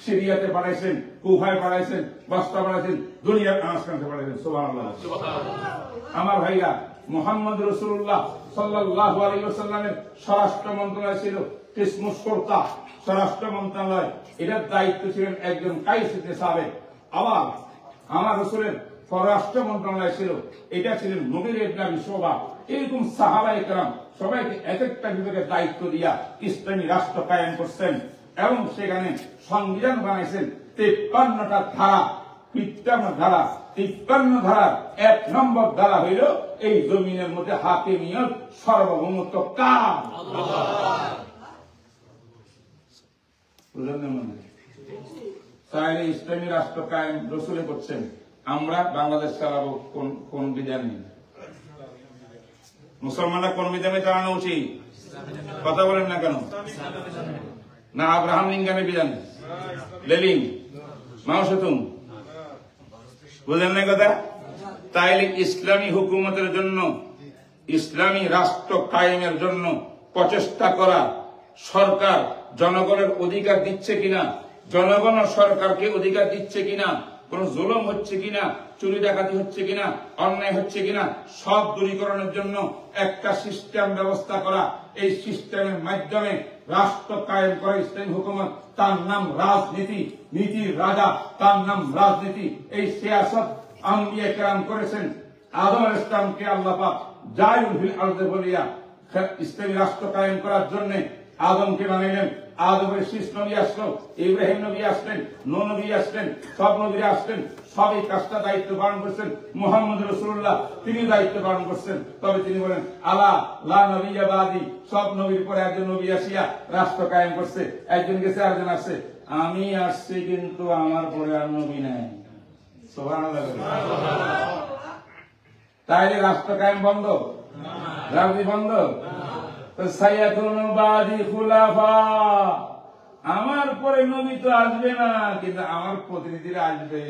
সিরিয়াতে পাঠাইছেন, কুফায় পাঠাইছেন, বসরা পাঠাইছেন, দুনিয়ার আনাচকানাতে পাঠাইছেন। সুবহানাল্লাহ। আমার ভাইরা, মুহাম্মদ রাসূলুল্লাহ সাল্লাল্লাহু আলাইহি ওয়াসাল্লামের স্বরাষ্ট্র মন্ত্রণালয় ছিল কিসমুস শর্তা, স্বরাষ্ট্র মন্ত্রণালয়, এটার দায়িত্ব ছিলেন একজন কাইস ইবনে সাবেক। আবার আমার রাসূলের পররাষ্ট্র মন্ত্রণালয় ছিল, এটা ছিলেন মুগীর ইবনে আবি শুবা। এরকম সাহাবায়ে কেরাম সবাইকে এক একটা বিভাগের দায়িত্ব দিয়া ইসলামী রাষ্ট্র কায়েম করছেন এবং সেখানে সংবিধান বানাইছেন 53টা ধারা। 53 ধারার 1 নম্বর ধারা হইল এই জমিনের মধ্যে হাকিমিয়ত, সার্বভৌমত্ব কার? তাহলে ইসলামী রাষ্ট্র কায়েম রাসূলে করছেন, আমরা বাংলাদেশ চালাবো কোন বিধানে? মুসলমানরা কোন বিধানে চালানো উচিত? কথা বলেন না কেন? না আব্রাহাম লিঙ্কনের বিধানে, লেনিন, মাও সেতুং, বুঝলেন না কথা? তাইলে ইসলামী হুকুমতের জন্য, ইসলামী রাষ্ট্র কায়েমের জন্য প্রচেষ্টা করা সরকার জনগণের অধিকার দিচ্ছে কিনা, জনগণ সরকারকে অধিকার দিচ্ছে কিনা, কোন জুলুম হচ্ছে কিনা, চুরি ডাকাতি হচ্ছে কিনা, অন্যায় হচ্ছে কিনা, সব দূরীকরণের জন্য একটা সিস্টেম ব্যবস্থা করা। এই সিস্টেমের মাধ্যমে রাষ্ট্র কায়েম করা ইসলামী হুকুমত, তার নাম রাজনীতি, নীতির রাজা, তার নাম রাজনীতি। এই সিয়াসত আম্বিয়া কেরাম করেছেন। আদম আলাইহিস সালামকে আল্লাহ পাক জাইউল ফিল আরদে বলিয়া ইসলামী রাষ্ট্র কায়েম করার জন্য আদমকে বানাইলেন। আদমের শেষ নবী আসলো, ইব্রাহিম নবী আসলেন, নূহ নবী আসলেন, সব নবীরা আসলেন, সবই কাজটা দায়িত্ব পালন করছেন। মুহাম্মদ রাসূলুল্লাহ তিনি দায়িত্ব পালন করছেন। তবে তিনি বলেন আলা লা নবিয়্যা বাদি, সব নবীর পরে একজন নবী আসিয়া রাষ্ট্র কায়েম করছে। একজন গেছে আরেকজন আসছে, আমি আসছি কিন্তু আমার পরে আর নবী নাই। সুবহানাল্লাহ। তাইলে রাষ্ট্র কায়েম বন্ধ, রাজনীতি বন্ধ। আমার পরে নবী তো আসবে না, কিন্তু আমার প্রতিনিধিরা আসবে।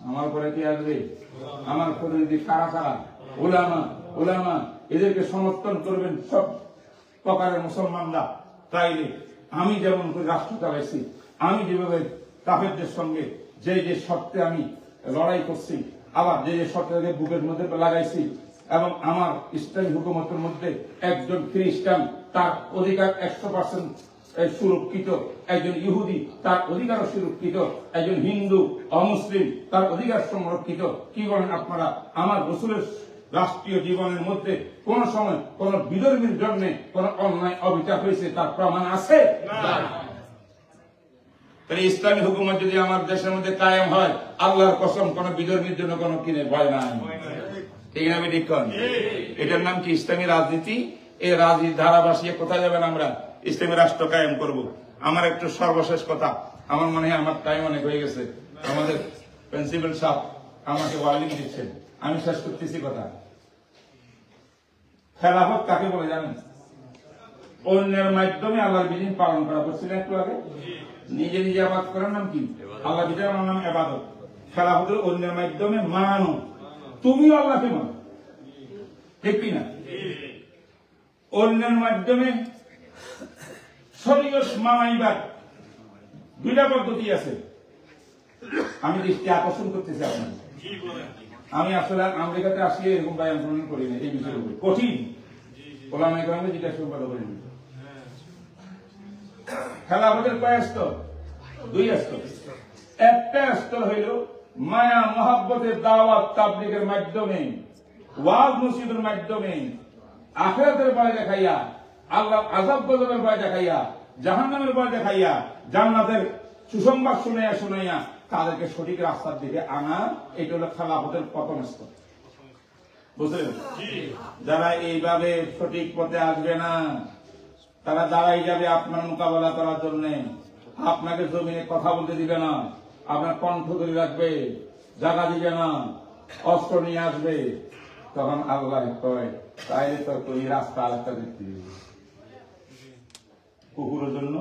আমার পরে কি আসবে? আমার প্রতিনিধি কারা কারা? উলামা। উলামা এদেরকে সমর্থন করবেন সব প্রকারের মুসলমানরা। তাইলে আমি যেমন রাষ্ট্র চালাইছি, আমি যেভাবে কাফেরদের সঙ্গে যে যে শর্তে আমি লড়াই করছি, আবার যে যে শর্তকে বুকের মধ্যে লাগাইছি, এবং আমার ইসলামী হুকুমতের মধ্যে একজন খ্রিস্টান তার অধিকার 100% সুরক্ষিত, একজন ইহুদি তার অধিকার সুরক্ষিত, একজন হিন্দু অমুসলিম তার অধিকার সংরক্ষিত। কি বলেন আপনারা? আমার রাসূলের রাষ্ট্রীয় জীবনের মধ্যে কোন সময় কোন বিধর্মীর জন্য কোন অন্যায় অবিচার হয়েছে তার প্রমাণ আছে? ইসলামী হুকুমত যদি আমার দেশের মধ্যে কায়েম হয়, আল্লাহর কসম কোন বিধর্মীর জন্য কোন কিনে ভয় নাই। ঠিক না? এটার নাম কি? ইসলামী রাজনীতি। এই রাজনীতি ধারা বাসিয়ে কোথায় যাবেন? আমরা ইসলামী রাষ্ট্র কায়েম করব। আমার একটু সর্বশেষ কথা, আমার মনে হয় আমার টাইম অনেক হয়ে গেছে। আমাদের প্রিন্সিপাল সাহেব আমাকে ওয়ার্নিং দিচ্ছেন, আমি শেষ করতেছি কথা। খেলাফত কাকে বলে জানেন? অন্যের মাধ্যমে আল্লাহর বিধান পালন করা। বলছিলেন একটু আগে, নিজে নিজে আবাদ করার নাম কি? আল্লাহ বিধান নাম ইবাদত। খেলাফতের অন্যের মাধ্যমে মানো, তুমিও আল্লাহকে মানো, ঠিক কিনা? অন্যের মাধ্যমে শরীয়ত মানাইবার দুইটা পদ্ধতি আছে। আমি দৃষ্টি আকর্ষণ করতেছি আপনাদের। আমি আসলে আমেরিকাতে আসলে এরকম বায়ান প্রণয়ন করি না। এই বিষয়ের উপরে কঠিন ওলামায়ে কেরাম জিজ্ঞাসা করে বলেন। খেলাফতের কয় স্তর? 2 স্তর। একটা স্তর হইল মায়া মহব্বতের দাওয়াত তাবলীগের মাধ্যমে, ওয়াজ নসিহতের মাধ্যমে, আখিরাতের ভয় দেখাইয়া, আল্লাহ আযাব গজবের ভয় দেখাইয়া, জাহান্নামের ভয় দেখাইয়া, জান্নাতের সুসংবাদ শুনাইয়া শুনাইয়া তাদেরকে সঠিক রাস্তার দিকে আনা। এটা হলো খেলাফতের প্রথম স্তর। বুঝলেন? যারা এইভাবে সঠিক পথে আসবে না, তারা দাঁড়াই যাবে আপনার মোকাবেলা করার জন্য, আপনাকে জমিনে কথা বলতে দিবে না, আপনার কণ্ঠ ধরে রাখবে, জায়গা দিবে না, অস্ত্র নিয়ে আসবে। তখন আল্লাহ কয় তাইলে তো তুমি রাস্তা আরেকটা দেখতে দিবে, কুকুরের জন্য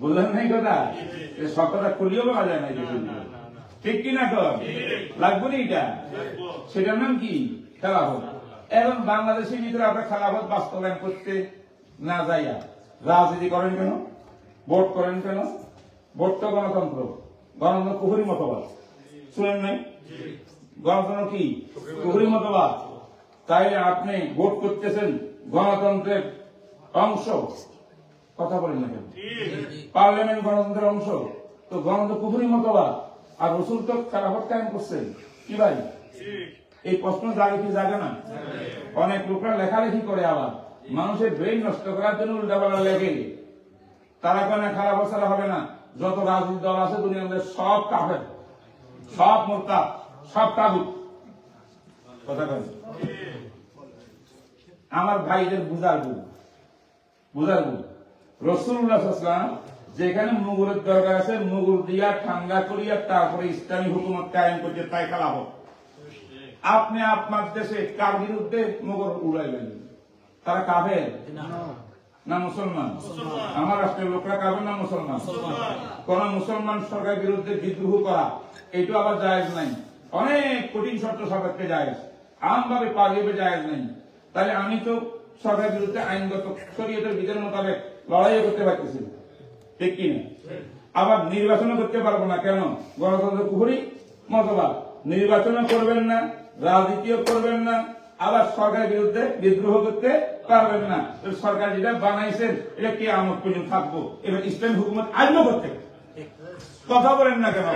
বুঝলেন নাই কথা? সব কথা খুলিও বলা যায় না, ঠিক কিনা? তো লাগবে না এটা, সেটার নাম কি? খেলাফত। এখন বাংলাদেশের ভিতরে আপনার খেলাফত বাস্তবায়ন করতে না যাইয়া রাজনীতি করেন কেন? ভোট করেন কেন? ভোট তো গণতন্ত্র, গণতন্ত্র কুহুরি মতবাদ, শুনেন নাই? গণতন্ত্র কি? কুহুরি মতবাদ। তাইলে আপনি ভোট করতেছেন গণতন্ত্রের অংশ, কথা বলেন না কেন? পার্লামেন্ট গণতন্ত্রের অংশ, তো গণতন্ত্র কুহুরি মতবাদ। আর রসুল তো খেলাফত কায়েম করছেন, কি ভাই? এই প্রশ্ন জাগে কি জাগে না? অনেক লোকরা লেখালেখি করে, আবার মানুষের ব্রেন নষ্ট করার জন্য উল্টাপাল্টা লেগে, তারা কেন খেলাফত ছাড়া হবে না? যত রাজনৈতিক দল আছে দুনিয়ার মধ্যে সব কাফের, সব মুরতাদ, সব তাগুত, কথা কেন? আমার ভাইদের বুঝার ভুল, রাসূলুল্লাহ সাল্লাল্লাহু আলাইহি ওয়াসাল্লাম যেখানে মুগলের দরকার আছে, মুগল দিয়া ঠান্ডা করিয়া তারপরে ইসলামী হুকুমত কায়েম করছে, তাই খেলাফত। আপনি আপনার দেশে কার বিরুদ্ধে মুগল উড়াইলেন? তারা কাফের না মুসলমান? আমার রাষ্ট্রের লোকরা কাফের না মুসলমান? কোন মুসলমান সরকারের বিরুদ্ধে বিদ্রোহ করা এটা আবার জায়েজ নাই, অনেক কঠিন শর্ত সাপেক্ষে জায়েজ, আমভাবে পালিয়ে জায়েজ নাই। তাহলে আমি তো সরকারের বিরুদ্ধে আইনগত শরীয়তের বিধান মোতাবেক লড়াইও করতে পারতেছি, ঠিক কিনা? আবার নির্বাচনও করতে পারবো না, কেন? গণতন্ত্র কুহুরি মতবাদ। নির্বাচনও করবেন না, রাজনীতিও করবেন না, আবার সরকারের বিরুদ্ধে বিদ্রোহ করতে পারবেন না। সরকার যেটা বানাইছেন এটা কি আমত পর্যন্ত থাকবো, এবার ইসলামী হুকুমত আইন করতে, কথা বলেন না কেন?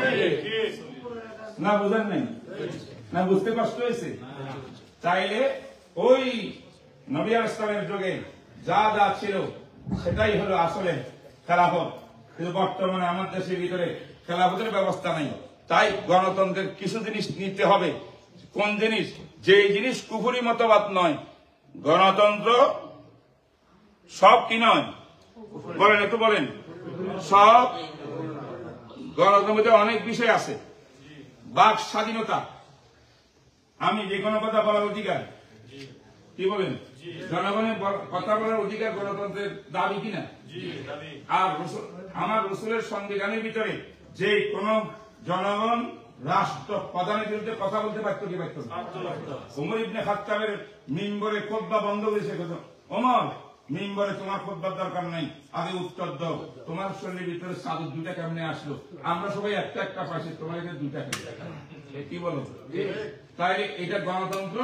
না বুঝেন নাই? না বুঝতে কষ্ট হয়েছে? চাইলে ওই নবী আলাইহিস সালামের যুগে যা যা ছিল সেটাই হলো আসলে খেলাফত, কিন্তু বর্তমানে আমার দেশের ভিতরে খেলাফতের ব্যবস্থা নাই। তাই গণতন্ত্রের কিছু জিনিস নিতে হবে। কোন জিনিস? যে জিনিস কুফরি মতবাদ নয়। গণতন্ত্র সব কি নয় বলেন, একটু বলেন। সব গণতন্ত্রের অনেক বিষয় আছে। বাক স্বাধীনতা, আমি যে কোনো কথা বলার অধিকার, কি বলেন? জনগণের কথা বলার অধিকার গণতন্ত্রের দাবি কিনা? আর আমার রসুলের সংবিধানের ভিতরে যে কোন জনগণ রাষ্ট্র প্রধানের বিরুদ্ধে কথা বলতে পারত কি পারত? ওমর ইবনে খাত্তাবের মিম্বরে খুতবা বন্ধ হয়েছে। ওমর, মিম্বরে তোমার খুতবার দরকার নাই, আগে উত্তর দাও, তোমার শরীরের ভিতরে চাদর দুটা কেমনে আসলো? আমরা সবাই একটা একটা পাশে, তোমার এখানে দুটা কেমনে? কি বলো? তাই এটা গণতন্ত্র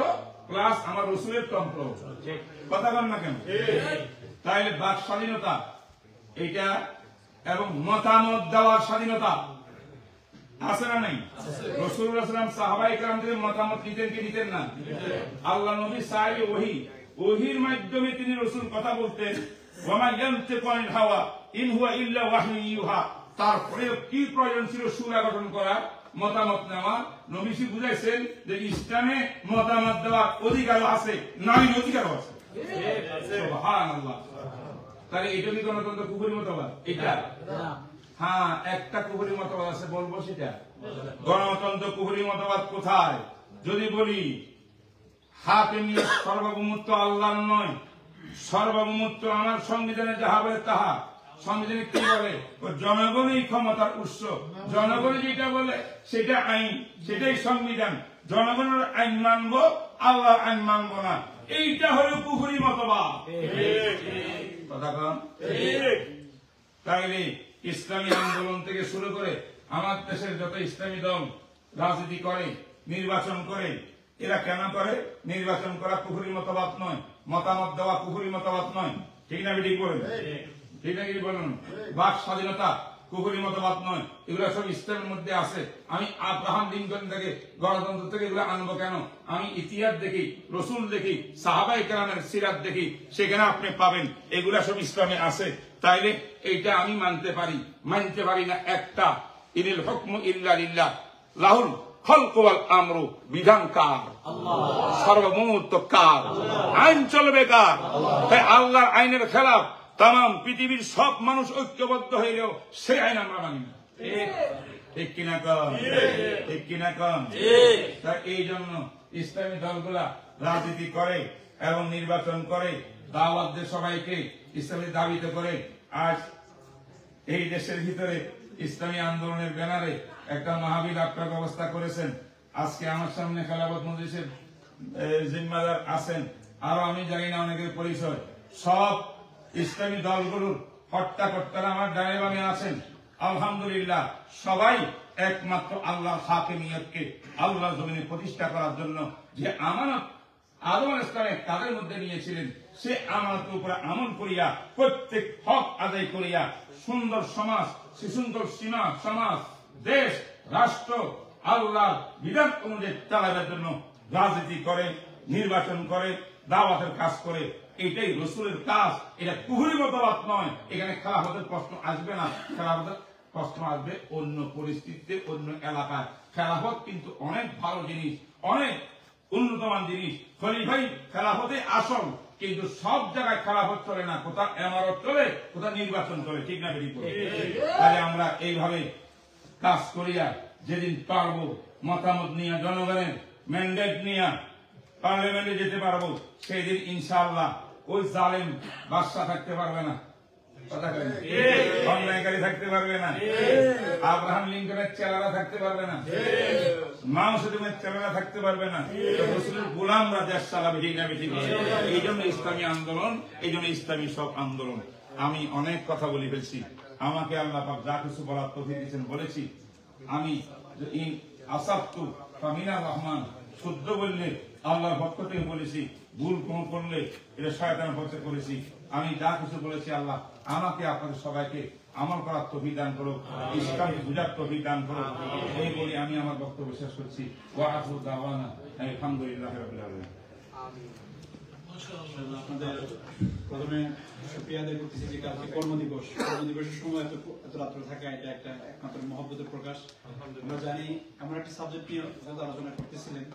প্লাস আমার রসুলের তন্ত্র, কথা বল না কেন? তাইলে বাক স্বাধীনতা এটা, এবং মতামত দেওয়ার স্বাধীনতা আছে না নাই? রাসূলুল্লাহ সাল্লাল্লাহু আলাইহি ওয়াসাল্লাম সাহাবায়ে কেরামদের মতামত নিতেন কি নিতেন না? আল্লাহ নবী সাহেব ওহির মাধ্যমে তিনি রাসূল কথা বলতেন, ওয়া মা ইয়ানতিকু আনিল হাওয়া ইন হুয়া ইল্লা ওয়াহয়ুন ইউহা। তারপরে কি প্রয়োজন ছিল সূরা গঠন করা, মতামত নেওয়া? নবীজি বুঝাইছেন যে ইসলামে মতামত দেওয়ার অধিকার আছে, নাই অধিকার আছে। সুবহানাল্লাহ। তাহলে এটা কি গণতন্ত্র কুফরি মতবাদ? এটা হ্যাঁ, একটা কুফরি মতবাদ আছে, বলবো সেটা। গণতন্ত্র কুফরি মতবাদ কোথায়? যদি বলি হাকিমিয়ত সর্বভৌমত্ব আল্লাহর নয়, সর্বভৌমত্ব আমার সংবিধানে যাহা বলে তাহা। সংবিধানে কি বলে? জনগণই ক্ষমতার উৎস, জনগণ যেটা বলে সেটা আইন, সেটাই সংবিধান। জনগণের আইন মানবো, আল্লাহর আইন মানবো না, এইটা হলো কুফরি মতবাদ। তাইলে ইসলামী আন্দোলন থেকে শুরু করে আমার দেশের যত ইসলামী দল রাজনীতি করে, নির্বাচন করে, এরা কেন করে? নির্বাচন করা কুফরি মতবাদ নয়, মতামত দেওয়া কুফরি মতবাদ নয়, ঠিক না? ঠিক বলেন, ঠিক না? কি বলেন? বাক স্বাধীনতা কুফরি মতবাদ নয়, এগুলো সব ইসলামের মধ্যে আছে। আমি আব্রাহাম লিঙ্কন থেকে, গণতন্ত্র থেকে এগুলো আনবো কেন? আমি ইতিহাস দেখি, রসুল দেখি, সাহাবায়ে কেরামের সিরাত দেখি, সেখানে আপনি পাবেন এগুলা সব ইসলামে আছে। তাইলে এইটা আমি মানতে পারি না একটা, ইনিল হুকমু ইল্লা লিল্লাহ, লাহুল খলক ওয়াল আমরু বিধান কার? সর্বমুহূর্ত কার? আইন চলবে কার? তাই আল্লাহর আইনের খেলাফ তাম পৃথিবীর সব মানুষ ঐক্যবদ্ধ হইলেও সেই আইন আমরা মানি না। ঠিক কিনা কন? ঠিক কিনা কন? তাই এই জন্য ইসলামী দলগুলা রাজনীতি করে এবং নির্বাচন করে, দাওয়াত দিয়ে সবাইকে ইসলামী দাবিত করে। আজ এই দেশের ভিতরে ইসলামী আন্দোলনের ব্যানারে একটা মাহফিল আপনার ব্যবস্থা করেছেন। আজকে আমার সামনে খেলাফত মজলিসের জিম্মাদার আছেন, আরো আমি জানি না অনেকের পরিচয়। সব ইসলামী দলগুলোর হট্টাকর্তারা আমার ডানে বামে আছেন। আলহামদুলিল্লাহ সবাই একমাত্র আল্লাহ হাকিমিয়তকে আল্লাহ জমিনে প্রতিষ্ঠা করার জন্য যে আমানত আদম আলাইহিস সালাম তাদের মধ্যে নিয়েছিলেন, সে আমানতের উপরে আমল করিয়া প্রত্যেক হক আদায় করিয়া সুন্দর সমাজ, সুন্দর সীমা সমাজ, দেশ, রাষ্ট্র আল্লাহ বিধান অনুযায়ী চালাবার জন্য রাজনীতি করে, নির্বাচন করে, দাওয়াতের কাজ করে। এটাই রসুলের কাজ। এটা কুহুরি মতবাদ নয়। এখানে খেলাফতের প্রশ্ন আসবে না। খেলাফতের প্রশ্ন আসবে অন্য পরিস্থিতিতে, অন্য এলাকায়। খেলাফত কিন্তু অনেক ভালো জিনিস, অনেক উন্নতমান জিনিস। খলিফাই খেলাফতে আসল, কিন্তু সব জায়গায় খেলাফত চলে না। কোথাও এমারত চলে, কোথাও নির্বাচন চলে। ঠিক না? বেরিয়ে পড়ে। তাহলে আমরা এইভাবে কাজ করিয়া যেদিন পারবো মতামত নিয়ে, জনগণের ম্যান্ডেট নিয়ে পার্লামেন্টে যেতে পারবো, সেই দিন ইনশাআল্লাহ ওই জালেম বাদশা থাকতে পারবে না, অন্যায়কারী থাকতে পারবে না, আব্রাহাম লিঙ্কনের চেলারা থাকতে পারবে না, মাও সেদিনের চেলারা থাকতে পারবে না। রসুলের গোলামরা দেশ চালাবে। ঠিক না? ঠিক। এই জন্য ইসলামী আন্দোলন, এই জন্য ইসলামী সব আন্দোলন। আমি অনেক কথা বলে ফেলছি। আমাকে আল্লাহ পাক যা কিছু বলার তৌফিক দিয়েছেন বলেছি। আমি আসাবতু ফামিনার রহমান, শুদ্ধ বললে আল্লাহর পক্ষ থেকে বলেছি, ভুল কোন করলে এটা শয়তানের পক্ষে করেছি। আমি যা কিছু বলেছি আল্লাহ আমাকে আপনাদের সবাইকে আমল করার তৌফিক দান করুক, ইসলামকে বুঝার তৌফিক দান করুক। এই বলে আমি আমার বক্তব্য শেষ করছি। ওয়া আখিরু দাওয়ানা আলহামদুলিল্লাহি রাব্বিল আলামিন। আপনাদের প্রথমে শুকরিয়া আদায় করতেছি যে কালকে কর্মদিবসের সময় এত রাত্র থাকা এটা একটা একমাত্র মহব্বতের প্রকাশ। আমরা জানি এমন একটা সাবজেক্ট নিয়ে আলোচনা করতেছিলেন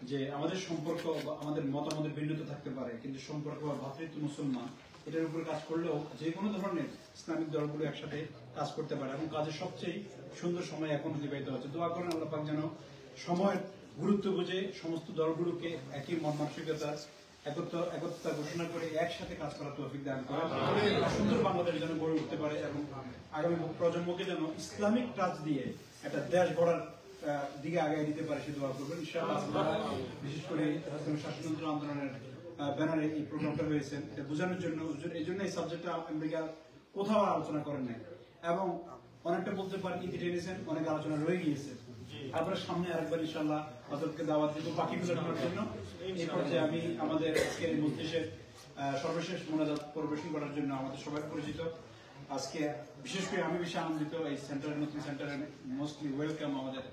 যে আমাদের সম্পর্ক, আমাদের মতামতের ভিন্নতা থাকতে পারে, কিন্তু সম্পর্ক বা ভাতৃত্ব মুসলমান এটার উপর কাজ করলেও যে কোনো ধরনের ইসলামিক দলগুলো একসাথে কাজ করতে পারে এবং কাজের সবচেয়ে সুন্দর সময় এখন অতিবাহিত হচ্ছে। দোয়া করেন আল্লাহ পাক যেন সময়ের গুরুত্ব বুঝে সমস্ত দলগুলোকে একই মন মানসিকতা একত্রতা ঘোষণা করে একসাথে কাজ করার তৌফিক দান করে সুন্দর বাংলাদেশ যেন গড়ে উঠতে পারে এবং আগামী প্রজন্মকে যেন ইসলামিক কাজ দিয়ে একটা দেশ গড়ার দিকে আগায় দিতে পারে সে দোয়া করবেন ইনশাআল্লাহ। বিশেষ করে শাসনতন্ত্র আন্দোলনের ব্যানারে এই প্রোগ্রামটা হয়েছে, এটা বোঝানোর জন্য। এই জন্য এই সাবজেক্টটা আমেরিকা কোথাও আলোচনা করেন নাই এবং অনেকটা বলতে পারেন ইতি টেনেছেন, অনেক আলোচনা রয়ে গিয়েছে। আপনার সামনে আরেকবার ইনশাআল্লাহ হযরতকে দাওয়াত দিব বাকিগুলো করার জন্য। এই পর্যায়ে আমি আমাদের আজকের এই মজলিসের সর্বশেষ মোনাজাত পরিবেশন করার জন্য আমাদের সবাই পরিচিত, আজকে বিশেষ করে আমি বেশি আনন্দিত এই সেন্টারের নতুন সেন্টারে মোস্টলি ওয়েলকাম আমাদের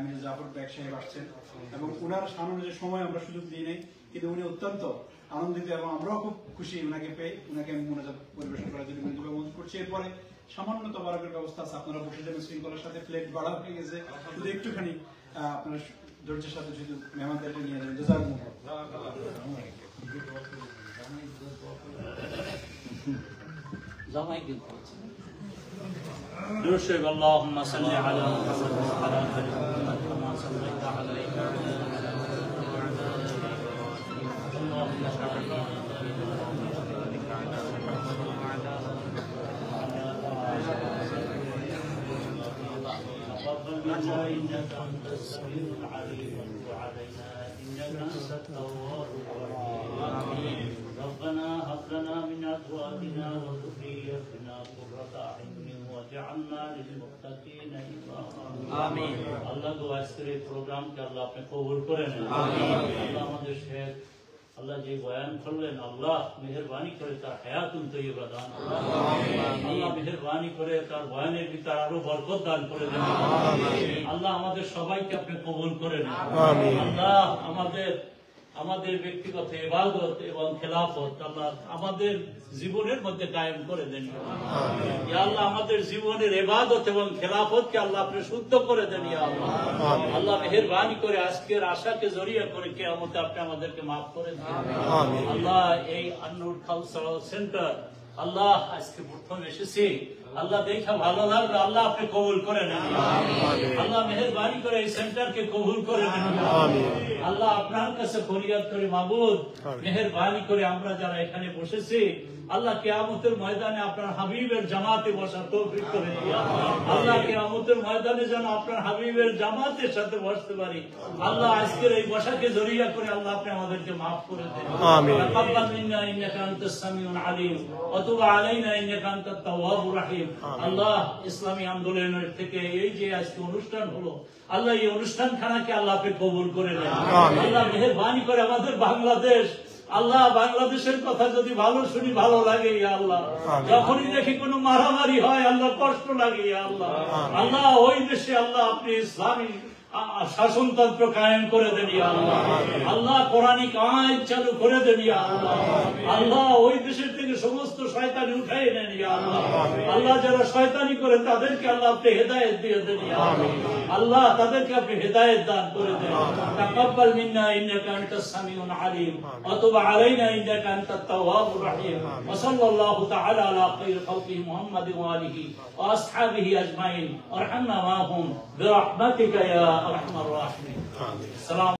মির্জা জাফর বেগ সাহেব আসছেন এবং ওনার সামনে যে সময় আমরা সুযোগ দিই নাই, কিন্তু উনি অত্যন্ত আনন্দিত এবং আমরাও খুব খুশি ওনাকে পেয়ে। ওনাকে আমি মোনাজাত পরিবেশন করার জন্য অনুরোধ করছি। এরপরে সামান্য তবারকের ব্যবস্থা আছে, আপনারা বসে যাবেন শৃঙ্খলার সাথে। প্লেট বাড়া হয়ে গেছে, শুধু একটুখানি আপনার ধৈর্যের সাথে শুধু মেহমানদেরকে নিয়ে যাবেন। জাযাকুমুল্লাহ। درشق اللهم صل على محمد وعلى ال محمد كما صليت على ابراهيم اللهم بارك ربنا انك انت السميع العليم وتب علينا انك انت التواب الرحيم ربنا هب لنا من ازواجنا وذريتنا قرة اعين واجعلنا للمتقين اماما آمين। আল্লাহ দোয়া করে প্রোগ্রামকে আল্লাহ আপনি কবুল করে নেন। আমিন। আল্লাহ আমাদের শেখ আল্লাহ যে বয়ান করলেন আল্লাহ মেহেরবানি করে তার হায়াতুল তৈয়বা দান করুন। আমিন। আল্লাহ মেহেরবানি করে তার বয়ানের ভিতর আরো বরকত দান করে দেন। আমিন। আল্লাহ আমাদের সবাইকে আপনি কবুল করে নেন। আমিন। আল্লাহ আমাদের আমাদের ব্যক্তিগত ইবাদত এবং খেলাফত আল্লাহ আমাদের জীবনের মধ্যে কায়েম করে দেন। ইয়া আল্লাহ আমাদের জীবনের ইবাদত এবং খেলাফতকে আল্লাহ আপনি শুদ্ধ করে দেন। ইয়া আল্লাহ আল্লাহ মেহেরবানি করে আজকের আশাকে জড়িয়ে করে কিয়ামতে আপনি আমাদেরকে মাফ করে দেন। আল্লাহ এই আন-নূর কালচারাল সেন্টার আল্লাহ আজকে প্রথম এসেছি আল্লাহ দেখা ভালো লাগলো আল্লাহ আপনি কবুল করে নেন। আল্লাহ মেহেরবানি করে এই সেন্টারকে কবুল করে নেন। আল্লাহ আপনার কাছে ফরিয়াদ করি মাবুদ মেহেরবানি করে আমরা যারা এখানে বসেছি আল্লাহ কিয়ামতের ময়দানে আপনার হাবিবের জামাতে বসার তৌফিক করে দিও। আল্লাহ কিয়ামতের ময়দানে যেন আপনার হাবিবের জামাতের সাথে বসতে পারি। আল্লাহ আজকের এই বসাকে জড়িয়ে করে আল্লাহ আপনি আমাদেরকে মাফ করে দেন। আমিন। তাকাব্বাল মিন্না ইন্নাকা আনতাস সামিউল আলিম ওয়া তুব আলাইনা ইন্নাকা আনতাত তাওয়াবুর রহিম। আল্লাহ ইসলামী আন্দোলনের থেকে এই যে আজকে অনুষ্ঠান হলো আল্লাহ এই অনুষ্ঠানখানাকে আল্লাহ আপনি কবুল করে নেন। আল্লাহ মেহেরবানি করে আমাদের বাংলাদেশ আল্লাহ বাংলাদেশের কথা যদি ভালো শুনি ভালো লাগে ইয়া আল্লাহ। যখনই দেখি কোনো মারামারি হয় আল্লাহ কষ্ট লাগে ইয়া আল্লাহ। আল্লাহ ওই দেশে আল্লাহ আপনি ইসলামী শাসনতন্ত্র কায়েম করে দেন ইয়া আল্লাহ। আল্লাহ কোরআনিক আইন চালু করে দেন ইয়া আল্লাহ। আল্লাহ ওই দেশের থেকে সমস্ত শয়তানি উঠাই নেন ইয়া আল্লাহ। আল্লাহ যারা শয়তানি করে তাদেরকে আল্লাহ আপনি হেদায়েত দিয়ে দেন ইয়া আল্লাহ। আল্লাহ তাদেরকে আপনি হেদায়েত দান করে দেন। তাকাব্বাল মিন্না ইন্নাকা আনতাস সামিউল আলিম ওয়া তুব আলাইনা ইন্নাকা আনতাত তাওয়াবুর রহিম ওয়া সাল্লাল্লাহু তাআলা আলা খায়রি খালকি মুহাম্মাদ ওয়া আলিহি ওয়া আসহাবিহি আজমাইন ওয়ারহামনা মাহুম বিরহমাতিকা ইয়া আরহামার রাহিমিন। আমিন।